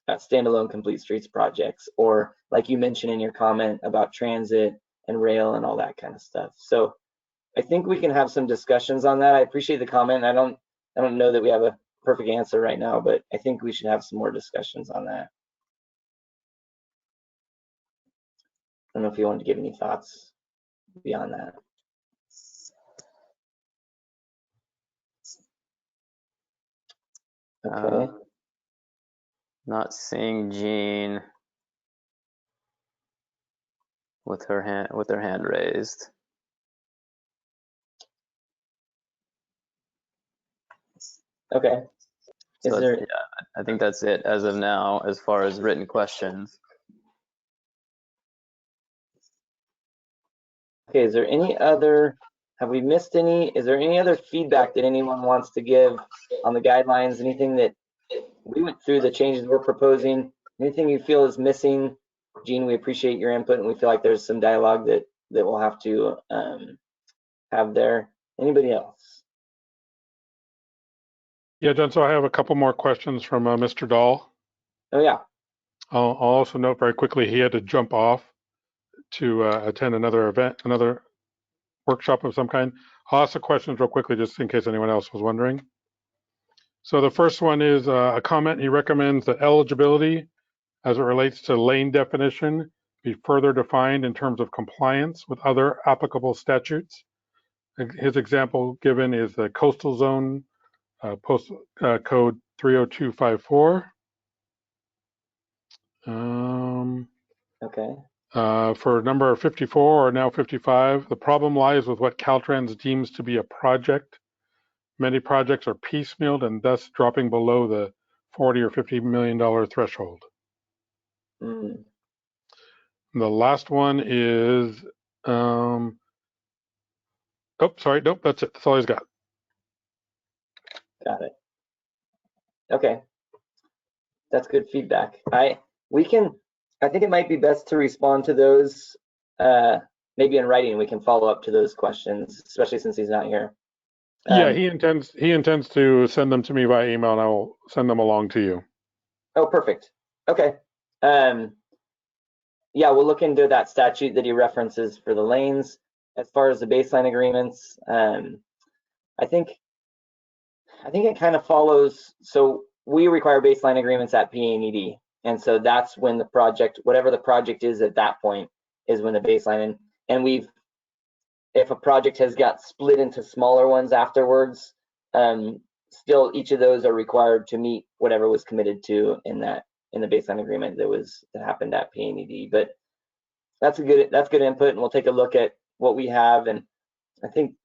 standalone complete streets projects, or like you mentioned in your comment about transit and rail and all that kind of stuff. So I think we can have some discussions on that. I appreciate the comment. I don't know that we have a perfect answer right now, but I think we should have some more discussions on that. I don't know if you want to give any thoughts beyond that. Okay. Not seeing Jean with her hand raised. Okay. Yeah, I think that's it as of now as far as written questions. Okay, is there any other, have we missed any? Is there any other feedback that anyone wants to give on the guidelines? Anything that we went through, the changes we're proposing? Anything you feel is missing? Jean, we appreciate your input, and we feel like there's some dialogue that we'll have to have there. Anybody else? Yeah, John, so I have a couple more questions from Mr. Dahl. Oh, yeah. I'll also note very quickly he had to jump off to attend another event, another workshop of some kind. I'll ask the questions real quickly just in case anyone else was wondering. So the first one is a comment. He recommends that eligibility as it relates to lane definition be further defined in terms of compliance with other applicable statutes. His example given is the coastal zone postal code 30254. Okay. For number 54 or now 55, the problem lies with what Caltrans deems to be a project. Many projects are piecemealed and thus dropping below the $40 or $50 million threshold. Mm. The last one is, oh, sorry, nope, that's it. That's all he's got. Got it. Okay. That's good feedback. I think it might be best to respond to those maybe in writing. We can follow up to those questions, especially since he's not here. Yeah, he intends to send them to me by email, and I will send them along to you. Oh, perfect. Okay. Yeah, we'll look into that statute that he references for the lanes. As far as the baseline agreements, I think it kind of follows. So we require baseline agreements at PA&ED, and so that's when the project, whatever the project is at that point, is when the baseline. And if a project has got split into smaller ones afterwards, still each of those are required to meet whatever was committed to in the baseline agreement that happened at PA&ED. But that's good input, and we'll take a look at what we have, and I think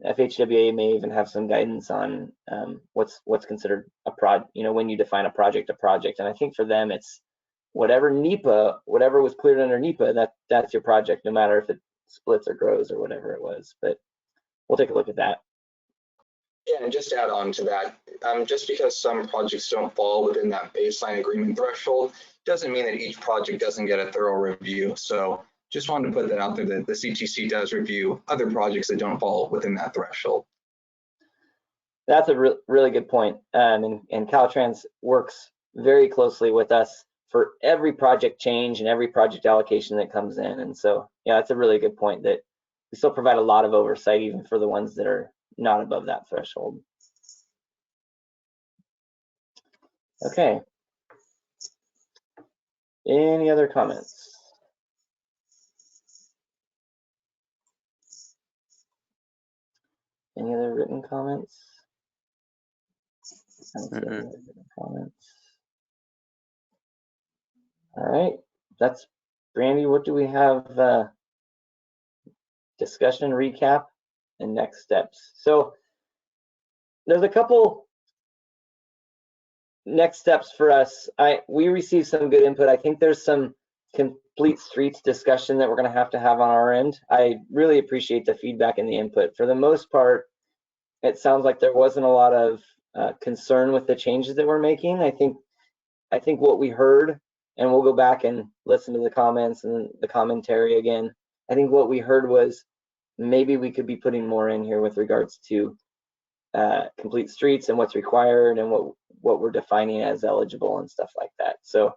FHWA may even have some guidance on what's considered a when you define a project. And I think for them it's whatever was cleared under NEPA, that's your project, no matter if it splits or grows or whatever it was. But we'll take a look at that. Yeah, and just to add on to that, just because some projects don't fall within that baseline agreement threshold doesn't mean that each project doesn't get a thorough review. So just wanted to put that out there that the CTC does review other projects that don't fall within that threshold. That's a really good point. And Caltrans works very closely with us for every project change and every project allocation that comes in. And so, yeah, that's a really good point, that we still provide a lot of oversight even for the ones that are not above that threshold. Okay. Any other comments? Any other written comments? Comments. All right, that's Brandy. What do we have? Discussion, recap, and next steps. So there's a couple next steps for us. We received some good input. I think there's some complete streets discussion that we're going to have on our end. I really appreciate the feedback and the input. For the most part, it sounds like there wasn't a lot of concern with the changes that we're making. I think what we heard, and we'll go back and listen to the comments and the commentary again. I think what we heard was maybe we could be putting more in here with regards to complete streets and what's required and what we're defining as eligible and stuff like that. So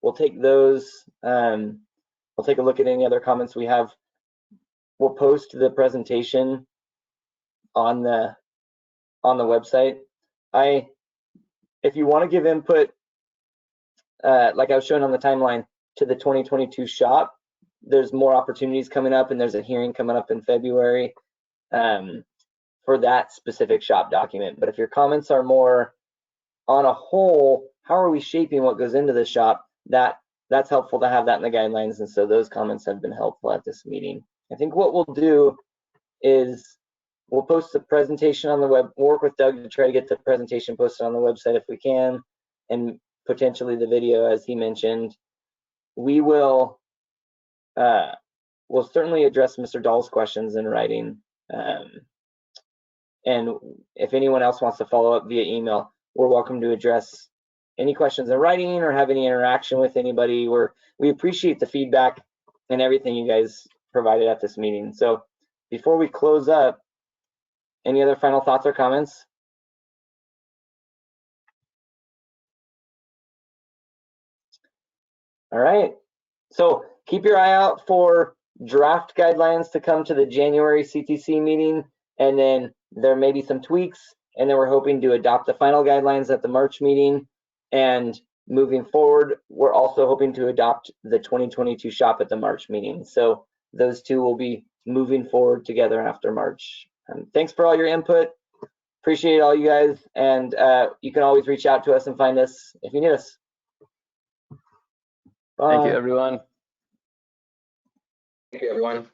we'll take those. We'll take a look at any other comments we have. We'll post the presentation on the website. If you want to give input, like I was showing on the timeline, to the 2022 SHOPP, there's more opportunities coming up, and there's a hearing coming up in February for that specific SHOPP document. But if your comments are more on a whole, how are we shaping what goes into the SHOPP, that's helpful to have that in the guidelines, and so those comments have been helpful at this meeting. I think what we'll do is we'll post the presentation on the web, work with Doug to try to get the presentation posted on the website if we can, and potentially the video, as he mentioned. We will we'll certainly address Mr. Dahl's questions in writing. And if anyone else wants to follow up via email, we're welcome to address any questions in writing or have any interaction with anybody. We appreciate the feedback and everything you guys provided at this meeting. So before we close up, any other final thoughts or comments? All right. So keep your eye out for draft guidelines to come to the January CTC meeting, and then there may be some tweaks, and then we're hoping to adopt the final guidelines at the March meeting. And moving forward, we're also hoping to adopt the 2022 SHOPP at the March meeting. So those two will be moving forward together after March. Thanks for all your input. Appreciate all you guys, and you can always reach out to us and find us if you need us. Bye. Thank you, everyone. Thank you, everyone.